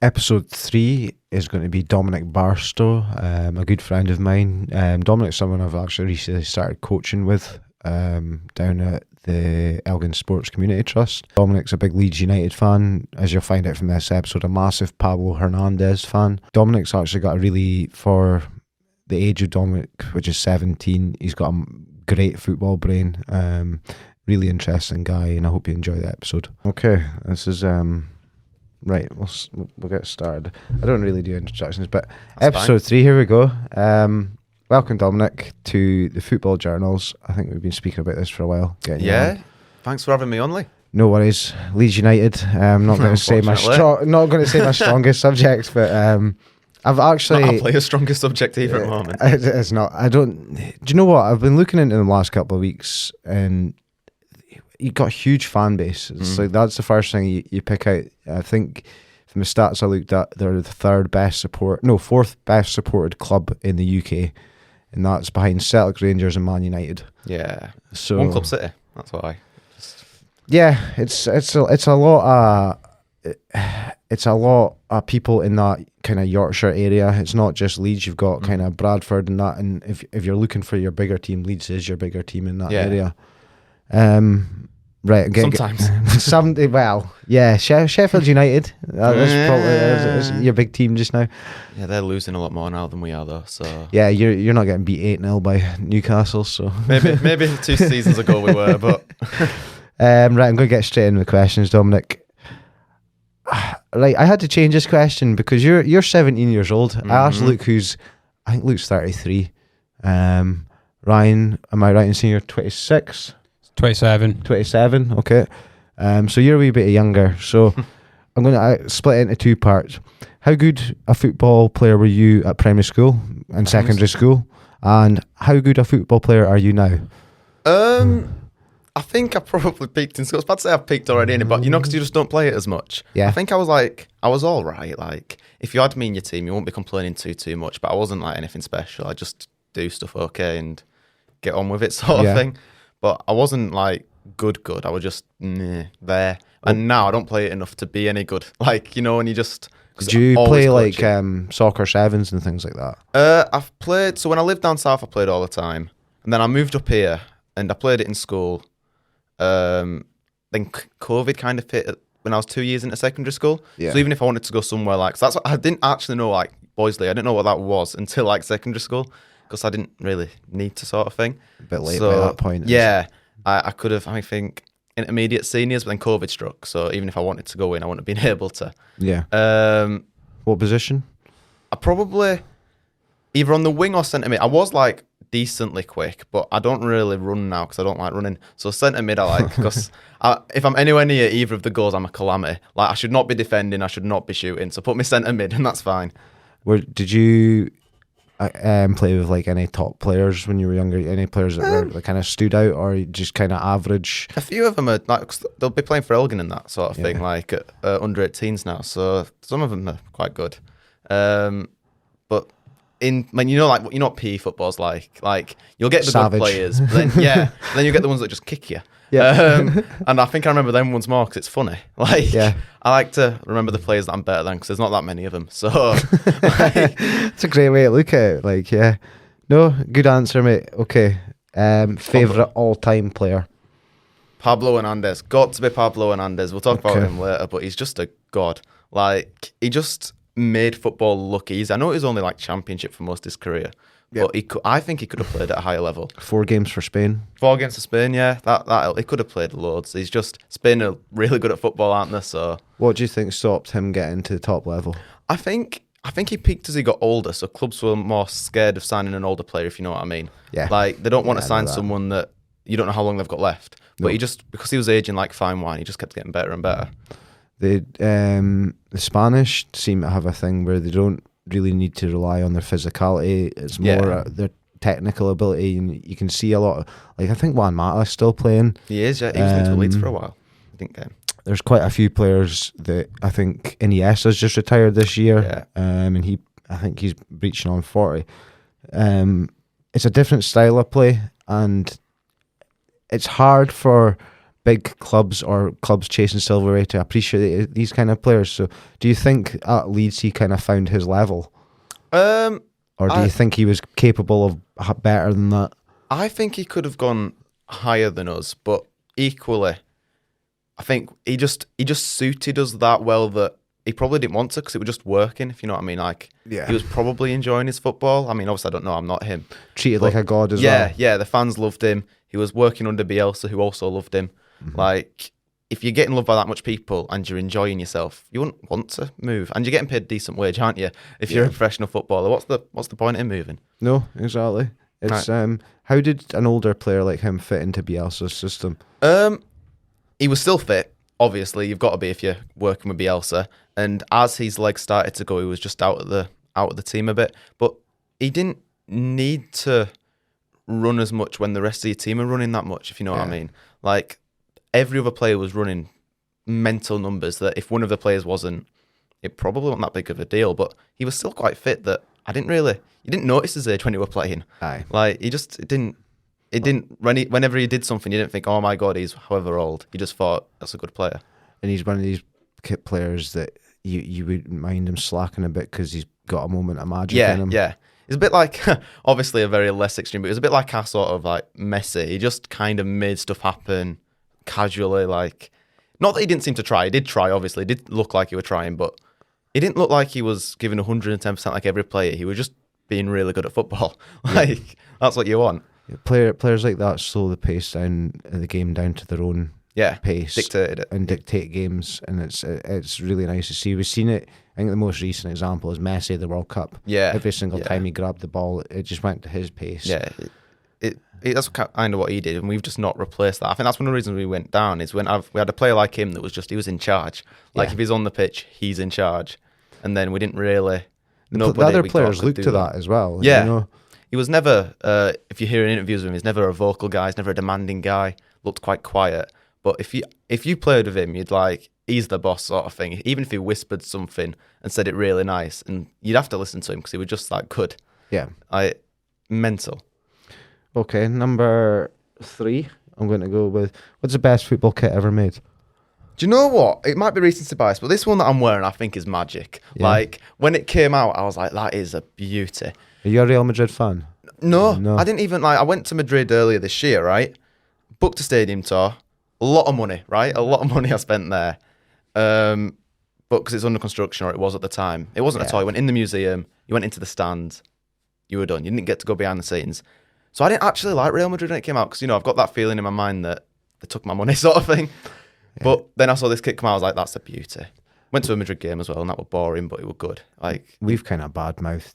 Episode 3 is going to be Dominic Barstow, a good friend of mine. Dominic's someone I've actually recently started coaching with down at the Elgin Sports Community Trust. Dominic's a big Leeds United fan, as you'll find out from this episode, a massive Pablo Hernandez fan. Dominic's actually got for the age of Dominic, which is 17, he's got a great football brain. Really interesting guy, and I hope you enjoy the episode. Okay, this is... Right, we'll get started. I don't really do introductions, but that's episode 3, here we go. Welcome, Dominic, to the Football Journals. I think we've been speaking about this for a while. Thanks for having me on, Lee. No worries. Leeds United. I'm not going to say my strongest subject, but I've actually not play a strongest subject either at the moment. It's not. Do you know what? I've been looking into the last couple of weeks, and you've got a huge fan base. It's like that's the first thing you pick out. I think from the stats I looked at, they're the fourth best supported club in the UK, and that's behind Celtic, Rangers, and Man United. Yeah, so One Club City. That's why. Yeah, it's a lot of people in that kind of Yorkshire area. It's not just Leeds. You've got kind of Bradford and that, and if you're looking for your bigger team, Leeds is your bigger team in that area. Right, sometimes. Sheffield United. That's probably your big team just now. Yeah, they're losing a lot more now than we are, though. So yeah, you're not getting beat 8-0 by Newcastle. So maybe 2 seasons ago we were, but right, I'm going to get straight into the questions, Dominic. Right, I had to change this question because you're 17 years old. I asked Luke, I think Luke's 33. Ryan, am I right in saying you're 26? 27, okay. So you're a wee bit younger. So I'm going to split it into 2 parts. How good a football player were you at primary school and secondary school? And how good a football player are you now? I think I probably peaked in school. I was about to say I've peaked already, but because you just don't play it as much. Yeah. I think I was all right. Like, if you had me in your team, you won't be complaining too much, but I wasn't like anything special. I just do stuff okay and get on with it sort of thing. But I wasn't like good. I was just there. And now I don't play it enough to be any good. Like, when you just... Did you play like soccer sevens and things like that? I've played... So when I lived down south, I played all the time. And then I moved up here and I played it in school. Then COVID kind of hit when I was 2 years into secondary school. Yeah. So even if I wanted to go somewhere like... So that's what I didn't actually know, like, Boysley. I didn't know what that was until like secondary school, because I didn't really need to, sort of thing. A bit late by that point. Yeah, I could have, I think, intermediate seniors, but then COVID struck. So even if I wanted to go in, I wouldn't have been able to. Yeah. What position? I probably either on the wing or centre mid. I was like decently quick, but I don't really run now because I don't like running. So centre mid I like, because if I'm anywhere near either of the goals, I'm a calamity. Like, I should not be defending, I should not be shooting. So put me centre mid and that's fine. Did you... play with like any top players when you were younger? Any players that were kind of stood out, or just kind of average? A few of them are like, they'll be playing for Elgin and that sort of thing, like under 18s now. So some of them are quite good. But PE football's like you'll get the savage. Good players, but then you get the ones that just kick you. Yeah. And I think I remember them ones more because it's funny. Like, I like to remember the players that I'm better than because there's not that many of them. So it's a great way to look at it. Like, yeah, no, good answer, mate. Okay, favorite all-time player? Pablo Hernandez. Got to be Pablo Hernandez. We'll talk about him later, but he's just a god. Like, he just made football look easy. I know it was only like championship for most of his career. But I think he could have played at a higher level. 4 games for Spain. 4 games for Spain, yeah. That he could have played loads. Spain are really good at football, aren't they? So what do you think stopped him getting to the top level? I think he peaked as he got older, so clubs were more scared of signing an older player, if you know what I mean. Yeah. Like, they don't want to sign someone that you don't know how long they've got left. But he just, because he was aging like fine wine, he just kept getting better and better. The Spanish seem to have a thing where they don't really need to rely on their physicality. It's more their technical ability, and you can see a lot of, like, I think Juan Mata's still playing. He is, yeah. He was linked to Leeds for a while. I think there's quite a few players that I think Iniesta's just retired this year, and I think he's reaching on 40. It's a different style of play, and it's hard for big clubs or clubs chasing silverware to appreciate these kind of players. So do you think at Leeds he kind of found his level? Or do you think he was capable of better than that? I think he could have gone higher than us, but equally, I think he just suited us that well that he probably didn't want to because it was just working, if you know what I mean. Like, he was probably enjoying his football. I mean, obviously, I don't know, I'm not him. Treated like a god as well. Yeah, the fans loved him. He was working under Bielsa, who also loved him. Mm-hmm. Like, if you're getting loved by that much people and you're enjoying yourself, you wouldn't want to move. And you're getting paid a decent wage, aren't you? If you're a professional footballer, what's the point in moving? No, exactly. It's how did an older player like him fit into Bielsa's system? He was still fit. Obviously, you've got to be if you're working with Bielsa. And as his legs started to go, he was just out of the team a bit. But he didn't need to run as much when the rest of your team are running that much, if you know what I mean. Like, every other player was running mental numbers that if one of the players wasn't, it probably wasn't that big of a deal. But he was still quite fit that you didn't notice his age when he were playing. Aye. Like, whenever he did something, you didn't think, oh my God, he's however old. You just thought, that's a good player. And he's one of these players that you wouldn't mind him slacking a bit because he's got a moment of magic in him. Yeah. It's a bit like, obviously a very less extreme, but it was a bit like our sort of like Messi. He just kind of made stuff happen casually. Like, not that he didn't seem to try. He did try, obviously. He did look like he was trying, but he didn't look like he was giving 110% like every player. He was just being really good at football. Like, that's what you want. Players like that slow the pace down, the game down to their own pace, dictated it, and dictate games, and it's really nice to see. We've seen it. I think the most recent example is Messi at the World Cup. Yeah, every single time he grabbed the ball, it just went to his pace. Yeah, that's kind of what he did, and we've just not replaced that. I think that's one of the reasons we went down is when we had a player like him that was just he was in charge. Like if he's on the pitch, he's in charge, and then we didn't really. The other players looked to that as well. Yeah. You know? He was never, if you hear in interviews with him, he's never a vocal guy, he's never a demanding guy, looked quite quiet. But if you played with him, you'd like, he's the boss sort of thing. Even if he whispered something and said it really nice, and you'd have to listen to him because he was just like good. Yeah. Mental. Okay, number 3, I'm going to go with, what's the best football kit ever made? Do you know what? It might be recency bias, but this one that I'm wearing I think is magic. Yeah. Like, when it came out, I was like, that is a beauty. Are you a Real Madrid fan? No. I didn't even, I went to Madrid earlier this year, right? Booked a stadium tour. A lot of money, right? A lot of money I spent there. But because it's under construction, or it was at the time. It wasn't a tour. You went in the museum, you went into the stand, you were done. You didn't get to go behind the scenes. So I didn't actually like Real Madrid when it came out because, I've got that feeling in my mind that they took my money sort of thing. Yeah. But then I saw this kit come out, I was like, that's a beauty. Went to a Madrid game as well, and that was boring, but it was good. Like, we've kind of bad-mouthed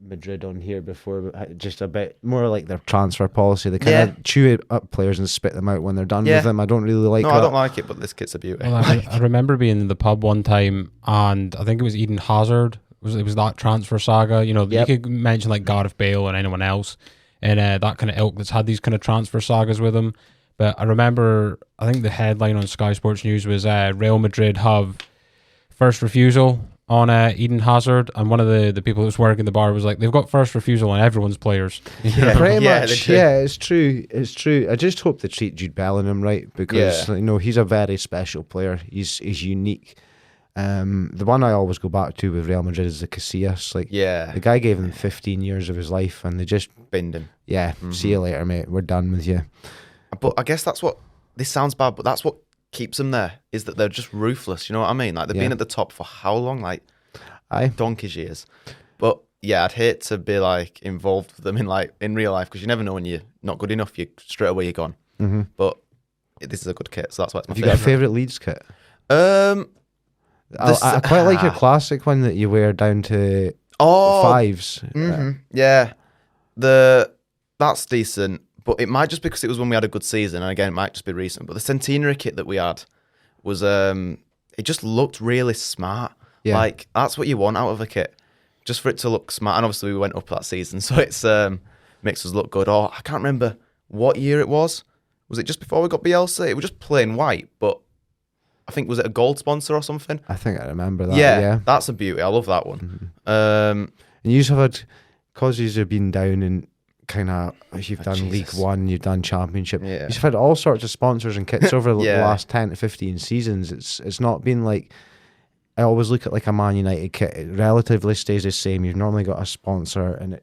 Madrid on here before, but just a bit more like their transfer policy. They kind of chew up players and spit them out when they're done with them. I don't really like that. No, I don't like it, but this kit's a beauty. Well, I remember being in the pub one time, and I think it was Eden Hazard. It was that transfer saga. You could mention like Gareth Bale and anyone else, and that kind of ilk that's had these kind of transfer sagas with them. But I remember, I think the headline on Sky Sports News was Real Madrid have first refusal on Eden Hazard, and one of the people that was working the bar was like, they've got first refusal on everyone's players. Yeah, pretty much. Yeah, it's true. It's true. I just hope they treat Jude Bellingham right because he's a very special player. He's unique. The one I always go back to with Real Madrid is the Casillas. The guy gave them 15 years of his life, and they just binned him. Yeah, see you later, mate. We're done with you. But I guess that's what, this sounds bad, but that's what keeps them there, is that they're just ruthless. You know what I mean? Like, they've been at the top for how long? Like, donkey's years. But yeah, I'd hate to be like involved with them in real life because you never know when you're not good enough. Straight away you're gone. Mm-hmm. But this is a good kit, so that's why it's my favourite. Have you got a favourite Leeds kit? I quite like your classic one that you wear down to fives. Yeah, that's decent. But it might just because it was when we had a good season, and again, it might just be recent. But the centenary kit that we had was, it just looked really smart. Yeah. Like, that's what you want out of a kit, just for it to look smart. And obviously, we went up that season, so it's makes us look good. Or I can't remember what year it was. Was it just before we got Bielsa? It was just plain white, but I think, was it a gold sponsor or something? I think I remember that. Yeah. That's a beauty. I love that one. Mm-hmm. And you have had, because you've been down and kind of, you've done Jesus. League One, you've done Championship. Yeah. You've had all sorts of sponsors and kits over the Yeah. last 10 to 15 seasons. It's not been like, I always look at like a Man United kit. It relatively stays the same. You've normally got a sponsor, and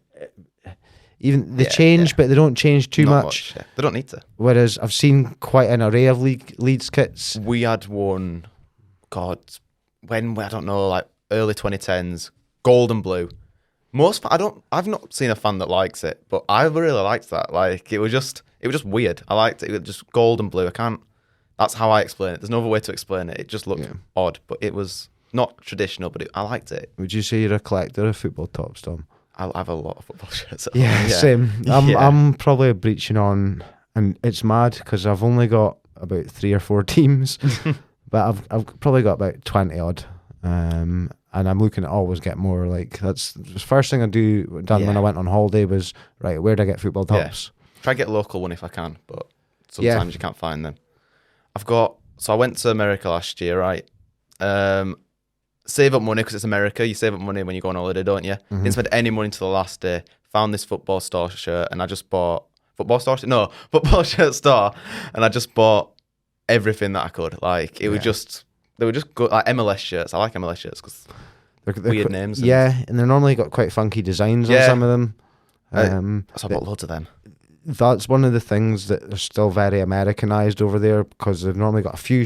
even they change, but they don't change too Not much. Yeah. They don't need to. Whereas I've seen quite an array of Leeds kits. We had one, God, when, I don't know, like early 2010s, gold and blue. I've not seen a fan that likes it, but I really liked that. Like, it was just weird. I liked it. It was just gold and blue. That's how I explain it. There's no other way to explain it. It just looked odd, but it was not traditional, but I liked it. Would you say you're a collector of football tops, Tom? I have a lot of football shirts. Yeah, same. I'm probably breaching on, and it's mad because I've only got about 3 or 4 teams, but I've probably got about 20 odd. And I'm looking to always get more. Like, that's the first thing I done when I went on holiday was, right, where do I get football tops? Try to get a local one if I can, but sometimes you can't find them. I went to America last year, right? Save up money because it's America. You save up money when you go on holiday, don't you? Mm-hmm. Didn't spend any money until the last day. Found this football store shirt, and I just bought football shirt store, and I just bought everything that I could. Like, they were just good, like MLS shirts. I like MLS shirts because they're weird names. And they're normally got quite funky designs on some of them. So I bought loads of them. That's one of the things that are still very Americanized over there because they've normally got a few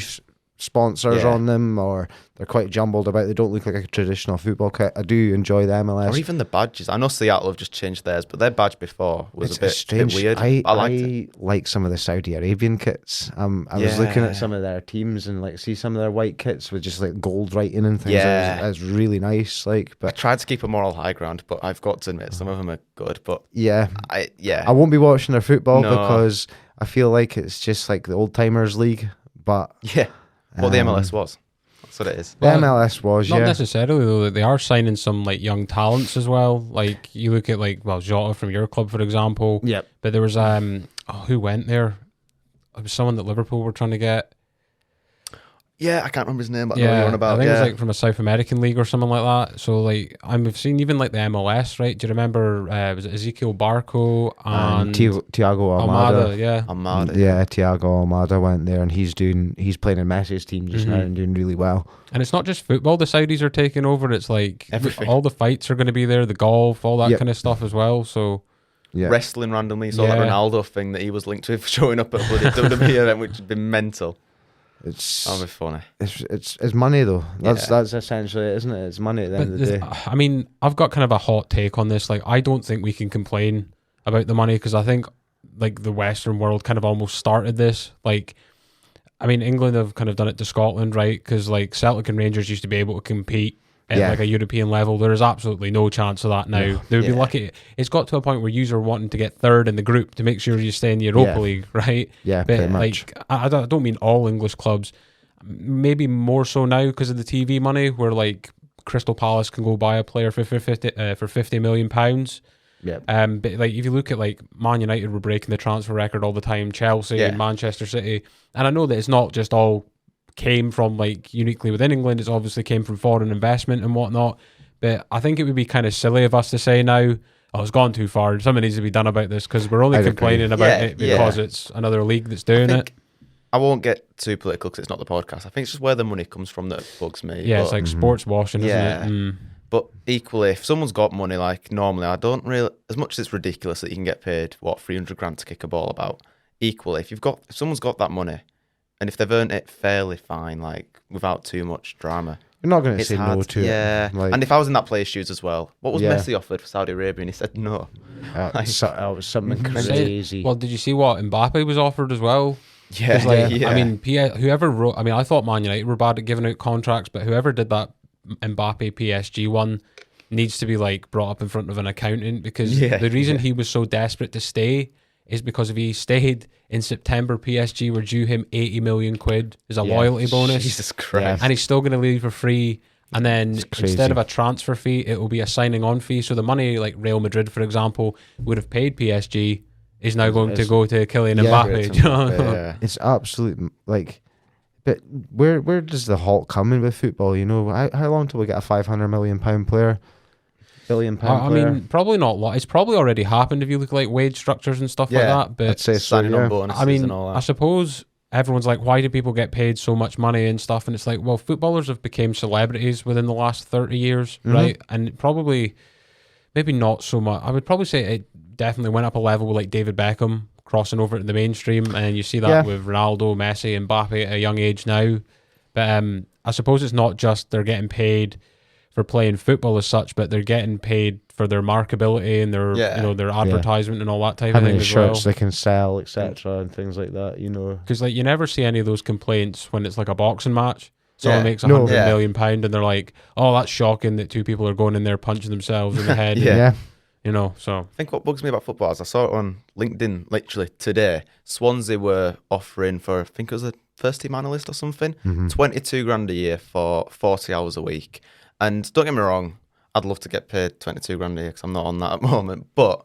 sponsors on them, or they're quite jumbled about. They don't look like a traditional football kit. I do enjoy the MLS. Or even the badges. I know Seattle have just changed theirs, but their badge before was It's a bit weird. I liked it. Like some of the Saudi Arabian kits. I was looking at some of their teams and like see some of their white kits with just like gold writing and things. Yeah. It's really nice. Like, I but tried to keep a moral high ground, but I've got to admit some of them are good. But I won't be watching their football No. because I feel like it's just like the old timers league. But what the MLS was. That's what it is. The MLS was, Not necessarily, though. They are signing some like young talents as well. Like, you look at Jota from your club, for example. Yep. But there was who went there? It was someone that Liverpool were trying to get. Yeah, I can't remember his name, but I know what you're on about. I think it was like from a South American league or something like that. So like, I've seen even like the MLS, right? Do you remember was it Ezekiel Barco and Thiago Almada? Almada. Yeah, Thiago Almada went there, and he's playing in Messi's team just now and doing really well. And it's not just football the Saudis are taking over. It's like everything. All the fights are going to be there, the golf, all that kind of stuff as well. So wrestling randomly, saw that Ronaldo thing that he was linked with showing up at a bloody WWE event, which has been mental. That'll be funny. It's money though. That's essentially it, isn't it? It's money at the end of the day. I mean, I've got kind of a hot take on this. Like, I don't think we can complain about the money because I think like the Western world kind of almost started this. Like, I mean, England have kind of done it to Scotland, right? Because like Celtic and Rangers used to be able to compete at like a European level. There is absolutely no chance of that now. They would be lucky. It's got to a point where you are wanting to get third in the group to make sure you stay in the Europa League, right? Yeah, but pretty much. Like, I don't mean all English clubs. Maybe more so now because of the TV money, where like Crystal Palace can go buy a player for £50 million. Yeah. But like if you look at like Man United, were breaking the transfer record all the time. Chelsea and Manchester City, and I know that it's not just all came from like uniquely within England. It's obviously came from foreign investment and whatnot. But I think it would be kind of silly of us to say now, oh, it's gone too far. Something needs to be done about this because we're only complaining about it because it's another league that's doing it. I won't get too political because it's not the podcast. I think it's just where the money comes from that bugs me. Yeah, it's like sports washing, isn't it? Mm. But equally, if someone's got money, like normally, I don't really, as much as it's ridiculous that you can get paid, $300,000 to kick a ball about, equally, if someone's got that money, and if they've earned it fairly fine, like without too much drama, you're not going to say no to it. Yeah. Like, and if I was in that player's shoes as well, what was Messi offered for Saudi Arabia? And he said no. It was something crazy. Well, did you see what Mbappe was offered as well? Yeah. I mean, whoever wrote, I mean, I thought Man United were bad at giving out contracts, but whoever did that Mbappe PSG one needs to be like brought up in front of an accountant because the reason he was so desperate to stay is because if he stayed in September, PSG were due him £80 million as a loyalty bonus. Jesus Christ. And he's still going to leave for free. And then instead of a transfer fee, it will be a signing on fee. So the money like Real Madrid, for example, would have paid PSG is now going to go to Kylian Mbappe. It's absolute like, but where does the halt come in with football? You know, how long till we get a £500 million player? billion I mean, probably not. It's probably already happened if you look at like wage structures and stuff like that. But I'd say so, signing yeah. on bonuses I mean, and all that. I suppose everyone's like, why do people get paid so much money and stuff? And it's like, well, footballers have become celebrities within the last 30 years, right? And probably, maybe not so much. I would probably say it definitely went up a level with like David Beckham crossing over to the mainstream, and you see that with Ronaldo, Messi, and Mbappe at a young age now. But I suppose it's not just they're getting paid for playing football as such, but they're getting paid for their markability and their their advertisement and all that type how of thing many as shirts well. they can sell, etc., and things like that. Because like you never see any of those complaints when it's like a boxing match. Someone makes £100 million and they're like, "Oh, that's shocking that two people are going in there punching themselves in the head." So I think what bugs me about football is I saw it on LinkedIn literally today. Swansea were offering for, I think it was a first team analyst or something, 22 grand a year for 40 hours a week. And don't get me wrong, I'd love to get paid 22 grand a year because I'm not on that at the moment. But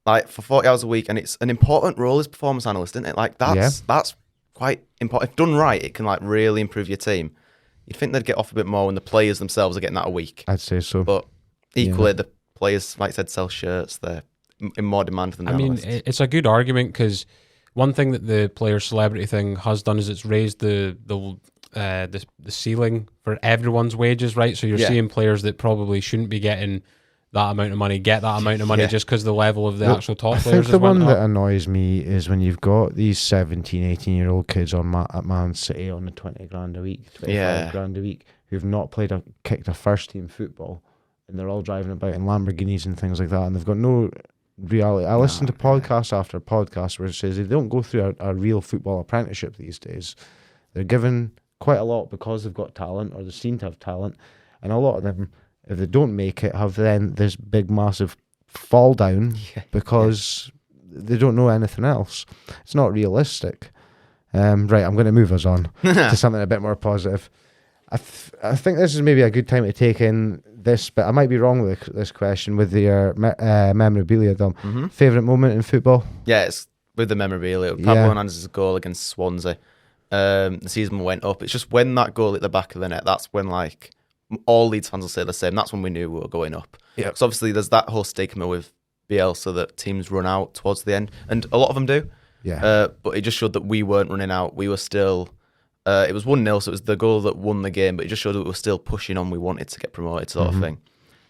like for 40 hours a week, and it's an important role as performance analyst, isn't it? Like that's quite important. If done right, it can like really improve your team. You'd think they'd get off a bit more when the players themselves are getting that a week. I'd say so. But equally, the players, like I said, sell shirts. They're in more demand than the analysts. I mean, it's a good argument because one thing that the player celebrity thing has done is it's raised the ceiling for everyone's wages, right? So you're seeing players that probably shouldn't be getting that amount of money get that amount of money just because the level of the actual top players. I think the one that annoys me is when you've got these 17, 18-year-old kids at Man City on the 20 grand a week, 25 grand a week, who've not kicked a first team football, and they're all driving about in Lamborghinis and things like that, and they've got no reality. I listen to podcast after podcast where it says they don't go through a real football apprenticeship these days. They're given quite a lot because they've got talent, or they seem to have talent, and a lot of them, if they don't make it, have then this big massive fall down because they don't know anything else. It's not realistic. Right, I'm going to move us on to something a bit more positive. I think this is maybe a good time to take in this, but I might be wrong with this question with the memorabilia, Dom. Favourite moment in football? Yeah, it's with the memorabilia. Pablo Hernandez's goal against Swansea. The season went up. It's just when that goal at the back of the net, that's when like all Leeds fans will say the same. That's when we knew we were going up. Yeah. Because obviously there's that whole stigma with Bielsa that teams run out towards the end, and a lot of them do. Yeah. But it just showed that we weren't running out. We were still. It was 1-0, so it was the goal that won the game. But it just showed that we were still pushing on. We wanted to get promoted, sort of thing.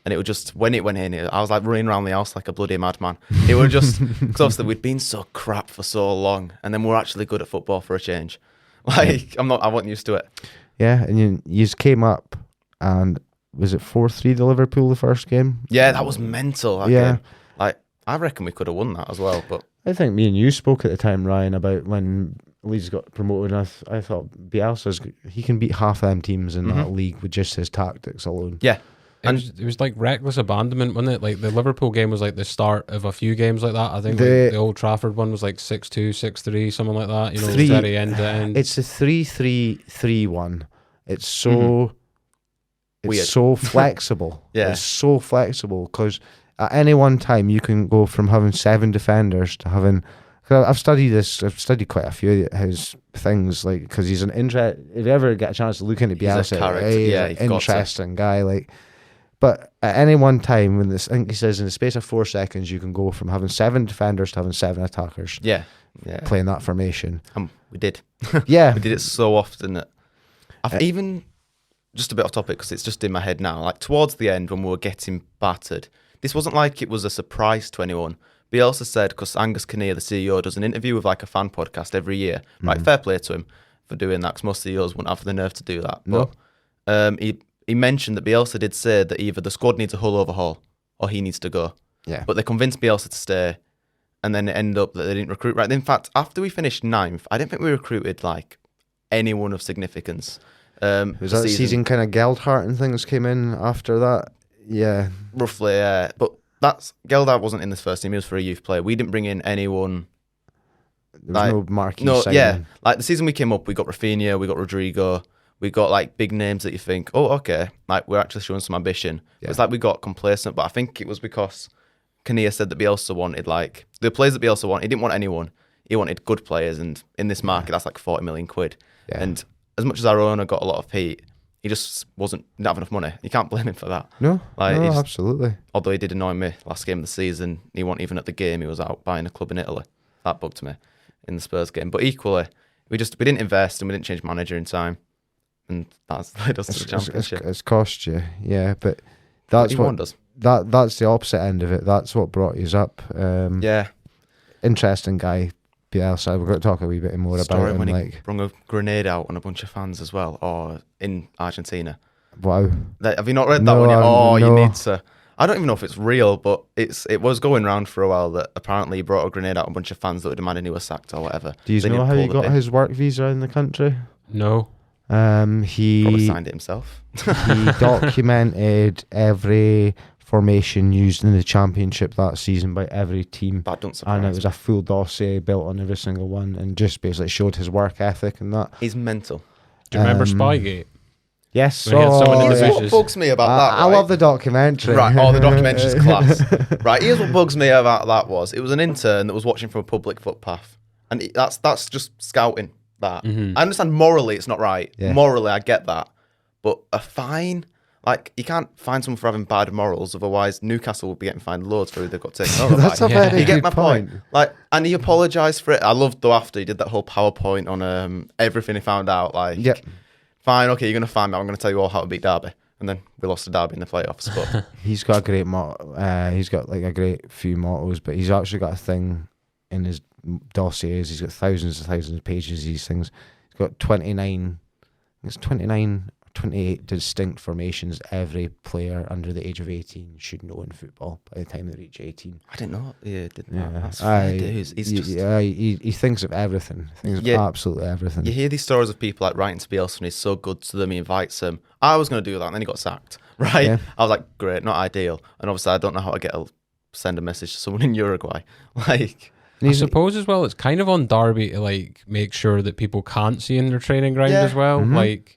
And it was just when it went in, I was like running around the house like a bloody madman. It was just because obviously we'd been so crap for so long, and then we're actually good at football for a change. Like I wasn't used to it. Yeah, and you just came up. And was it 4-3 to Liverpool the first game? Yeah, that was mental. That game. Like I reckon we could have won that as well. But I think me and you spoke at the time, Ryan, about when Leeds got promoted. And I thought he can beat half of them teams in that league with just his tactics alone. Yeah, and it was like reckless abandonment, wasn't it? Like the Liverpool game was like the start of a few games like that. I think the Old Trafford one was like 6-2, 6-3, something like that. You know, very end to end. It's a 3-3-3-1. It's so. It's weird. So flexible. It's so flexible because at any one time you can go from having 7 defenders to having. I've studied this. I've studied quite a few of his things, like because he's an interest. If you ever get a chance to look into Bielsa, he's an interesting guy. Like, but at any one time, I think he says in the space of 4 seconds, you can go from having 7 defenders to having 7 attackers. Yeah. Playing that formation. We did. Yeah, we did it so often that I've even. Just a bit off topic because it's just in my head now. Like towards the end when we were getting battered, this wasn't like it was a surprise to anyone. Bielsa said, because Angus Kinnear, the CEO, does an interview with like a fan podcast every year. Right, fair play to him for doing that because most CEOs wouldn't have the nerve to do that. No. But he mentioned that Bielsa did say that either the squad needs a whole overhaul or he needs to go. Yeah. But they convinced Bielsa to stay, and then it ended up that they didn't recruit right. In fact, after we finished 9th, I didn't think we recruited like anyone of significance. Was that season kind of Geldhart and things came in after that? Yeah. Roughly, yeah. But Geldhart wasn't in this first team, he was for a youth player. We didn't bring in anyone. There was no marquee signing. Yeah. Like the season we came up, we got Rafinha, we got Rodrigo, we got like big names that you think, oh, okay, like we're actually showing some ambition. Yeah. It's like we got complacent, but I think it was because Kinnear said that Bielsa wanted like, the players that Bielsa wanted, he didn't want anyone. He wanted good players, and in this market, that's like 40 million quid. Yeah. And as much as our owner got a lot of heat, he just didn't have enough money. You can't blame him for that. No, Like, no, he just- absolutely. Although he did annoy me last game of the season, he wasn't even at the game. He was out buying a club in Italy. That bugged me in the Spurs game. But equally, we didn't invest and we didn't change manager in time, and that's led us to the Championship. It's cost you, yeah, but that's He what does. that's the opposite end of it. That's what brought you up. Yeah. Interesting guy, Bielsa. We're going to talk a wee bit more about Story him. when he Like, brung a grenade out on a bunch of fans as well, or in Argentina. wow. Have you not read that No, one yet? Oh, you no. need to. I don't even know if it's real, but it was going round for a while that apparently he brought a grenade out on a bunch of fans that were demanding he was sacked or whatever. Do you Then know he'd how he pull the got pin. his work visa in the country? No. Probably He signed it himself. he documented every formation used in the championship that season by every team. That don't surprise And it me. was a full dossier built on every single one, and just basically showed his work ethic and that. He's mental. Do you remember Um, Spygate? Yes, When he had someone in the Here's bushes. what bugs me about that. I right? love the documentary. Right, the documentary's class. Right, here's what bugs me about that was it was an intern that was watching from a public footpath, and that's just scouting. That I understand morally it's not right. Yeah. Morally, I get that, but a fine. Like, you can't fine someone for having bad morals, otherwise Newcastle would be getting fined loads for who they've got taken over That's by. a very You get good my point. Like, and he apologised for it. I loved though after he did that whole PowerPoint on everything he found out. Like, Yep. fine, okay, you're gonna find me. I'm gonna tell you all how to beat Derby, and then we lost to Derby in the playoffs. But He's got a great he's got like a great few mottos, but he's actually got a thing in his dossiers. He's got thousands and thousands of pages of these things. He's got 29, it's 29 or 28 distinct formations every player under the age of 18 should know in football by the time they reach 18. I didn't know he did that. Yeah, That's fair dues. he thinks of everything. He thinks of Yeah. absolutely everything. You hear these stories of people like writing to Bielsa and he's so good to them, he invites them. I was going to do that and then he got sacked, right? Yeah. I was like, great, not ideal. And obviously I don't know how to send a message to someone in Uruguay. Like, I suppose as well, it's kind of on Derby to like make sure that people can't see in their training ground Yeah. as well. Mhm. Like,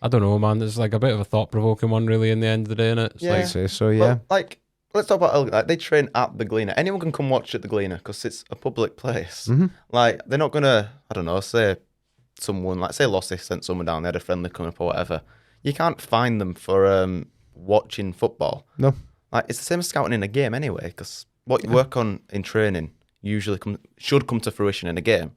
I don't know, man. It's like a bit of a thought-provoking one, really. In the end of the day, innit? It's Yeah. I'd like, say so, yeah. well, like, let's talk about like, they train at the Gleaner. Anyone can come watch at the Gleaner because it's a public place. Mm-hmm. Like, they're not going to, I don't know, say someone, like, say Lossy sent someone down, they had a friendly coming up or whatever. You can't fine them for watching football. No. Like, it's the same as scouting in a game anyway, because what you work on in training usually should come to fruition in a game.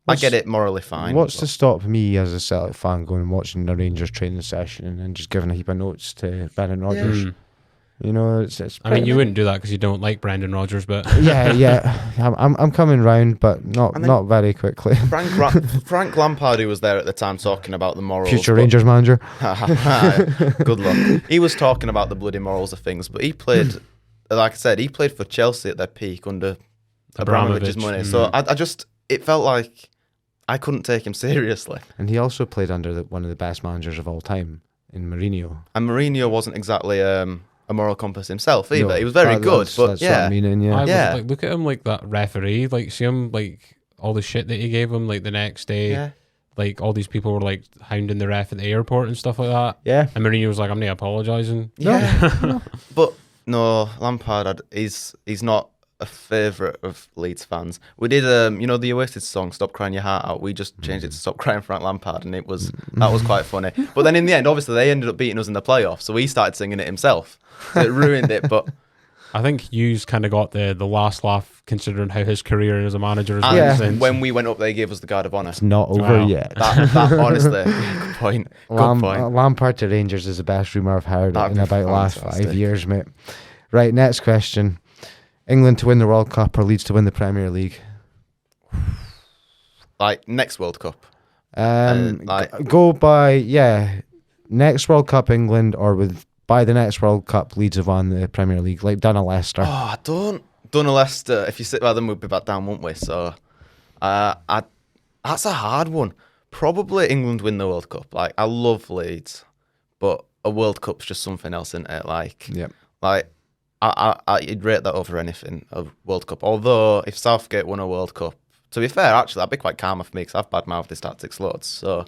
I get it morally fine. What's but- to stop me as a Celtic fan going and watching the Rangers training session and then just giving a heap of notes to Brendan Rodgers? You know, it's I mean, you wouldn't do that because you don't like Brendan Rodgers, but yeah. I'm coming round, but not And then- not very quickly. Frank Lampard, who was there at the time talking about the morals. Future but- Rangers manager. Good luck. He was talking about the bloody morals of things, but he played, like I said, he played for Chelsea at their peak under Abramovich's money. So it felt like I couldn't take him seriously. And he also played under one of the best managers of all time in Mourinho. And Mourinho wasn't exactly a moral compass himself either. No, he was very good, that's but what yeah. I'm meaning, yeah. I was Yeah. like, look at him like that referee. Like, see him like all the shit that he gave him. Like the next day, Yeah. like all these people were like hounding the ref at the airport and stuff like that. Yeah. And Mourinho was like, I'm not apologising. Yeah. But no, Lampard, he's not a favourite of Leeds fans. We did, the Oasis song, Stop Crying Your Heart Out. We just changed it to Stop Crying Frank Lampard, and that was quite funny. But then in the end, obviously, they ended up beating us in the playoffs, so he started singing it himself. So it ruined it, but... I think Hughes kind of got the last laugh considering how his career as a manager has And been Yeah. since. when we went up, they gave us the Guard of Honour. It's not over Wow. yet. That honestly, good point. Good point. Lampard to Rangers is the best rumour I've heard That'd in be about the last fantastic. 5 years, mate. Right, next question. England to win the World Cup or Leeds to win the Premier League? Like, next World Cup. Go by, next World Cup England or by the next World Cup Leeds have won the Premier League, like Donna Leicester. Oh, I don't. Donna Leicester, if you sit by them, we'd be back down, won't we? So, that's a hard one. Probably England win the World Cup. Like, I love Leeds, but a World Cup's just something else, isn't it? Like, Yep. I'd rate that over anything, a World Cup. Although, if Southgate won a World Cup, to be fair, actually, that'd be quite karma for me because I've bad-mouthed his tactics loads. So,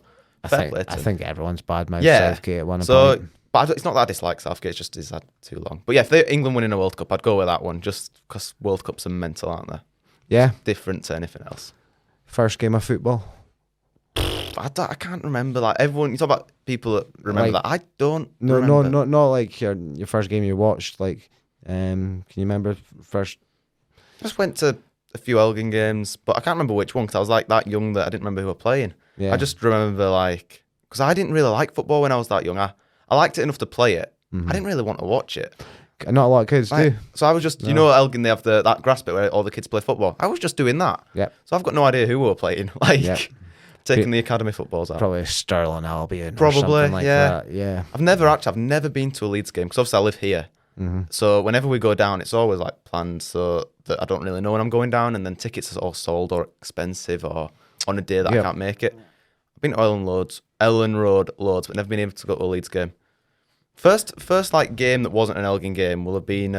fair play to I him. think everyone's bad mouth Yeah. Southgate at one So, point. but it's not that I dislike Southgate, it's just he's had too long. But yeah, if they're England winning a World Cup, I'd go with that one just because World Cups are mental, aren't they? Yeah. Different to anything else. First game of football. I can't remember. Like everyone, you talk about people that remember Like, that. I don't. No, remember. not like your first game you watched. Like, can you remember first? Just went to a few Elgin games, but I can't remember which one because I was like that young that I didn't remember who were playing. Yeah. I just remember like because I didn't really like football when I was that young. I liked it enough to play it. I didn't really want to watch it. Not a lot of kids do. So I was just, you know, Elgin, they have that grass bit where all the kids play football. I was just doing that. Yeah. So I've got no idea who we were playing. Like, Yep. taking the academy footballs out. Probably Stirling Albion. Probably, or something like yeah. that. Yeah. I've never been to a Leeds game because obviously I live here. So whenever we go down, it's always like planned so that I don't really know when I'm going down, and then tickets are all sold or expensive or on a day that I can't make it. I've been to Ellen Road loads, but never been able to go to a Leeds game. First like game that wasn't an Elgin game will have been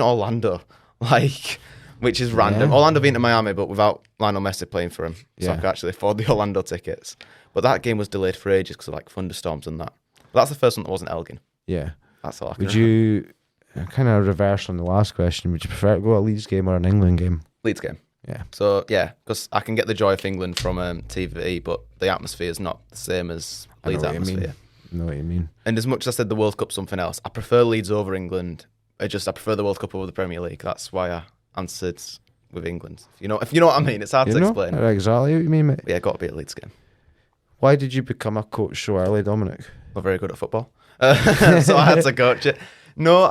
Orlando, like, which is random. Yeah. Orlando being to Miami, but without Lionel Messi playing for him, so Yeah. I could actually afford the Orlando tickets. But that game was delayed for ages because of like thunderstorms and that. But that's the first one that wasn't Elgin. Yeah. That's all I can Would remember. you kind of reverse on the last question? Would you prefer to go to a Leeds game or an England game? Leeds game. Yeah. So yeah, because I can get the joy of England from TV, but the atmosphere is not the same as I know Leeds what you mean. atmosphere. I know what you mean. And as much as I said the World Cup's something else, I prefer Leeds over England. I prefer the World Cup over the Premier League. That's why I answered with England. If you know what I mean, it's hard to explain. I know exactly what you mean, mate. But yeah, got to be a Leeds game. Why did you become a coach so early, Dominic? We're very good at football, so I had to coach it. No,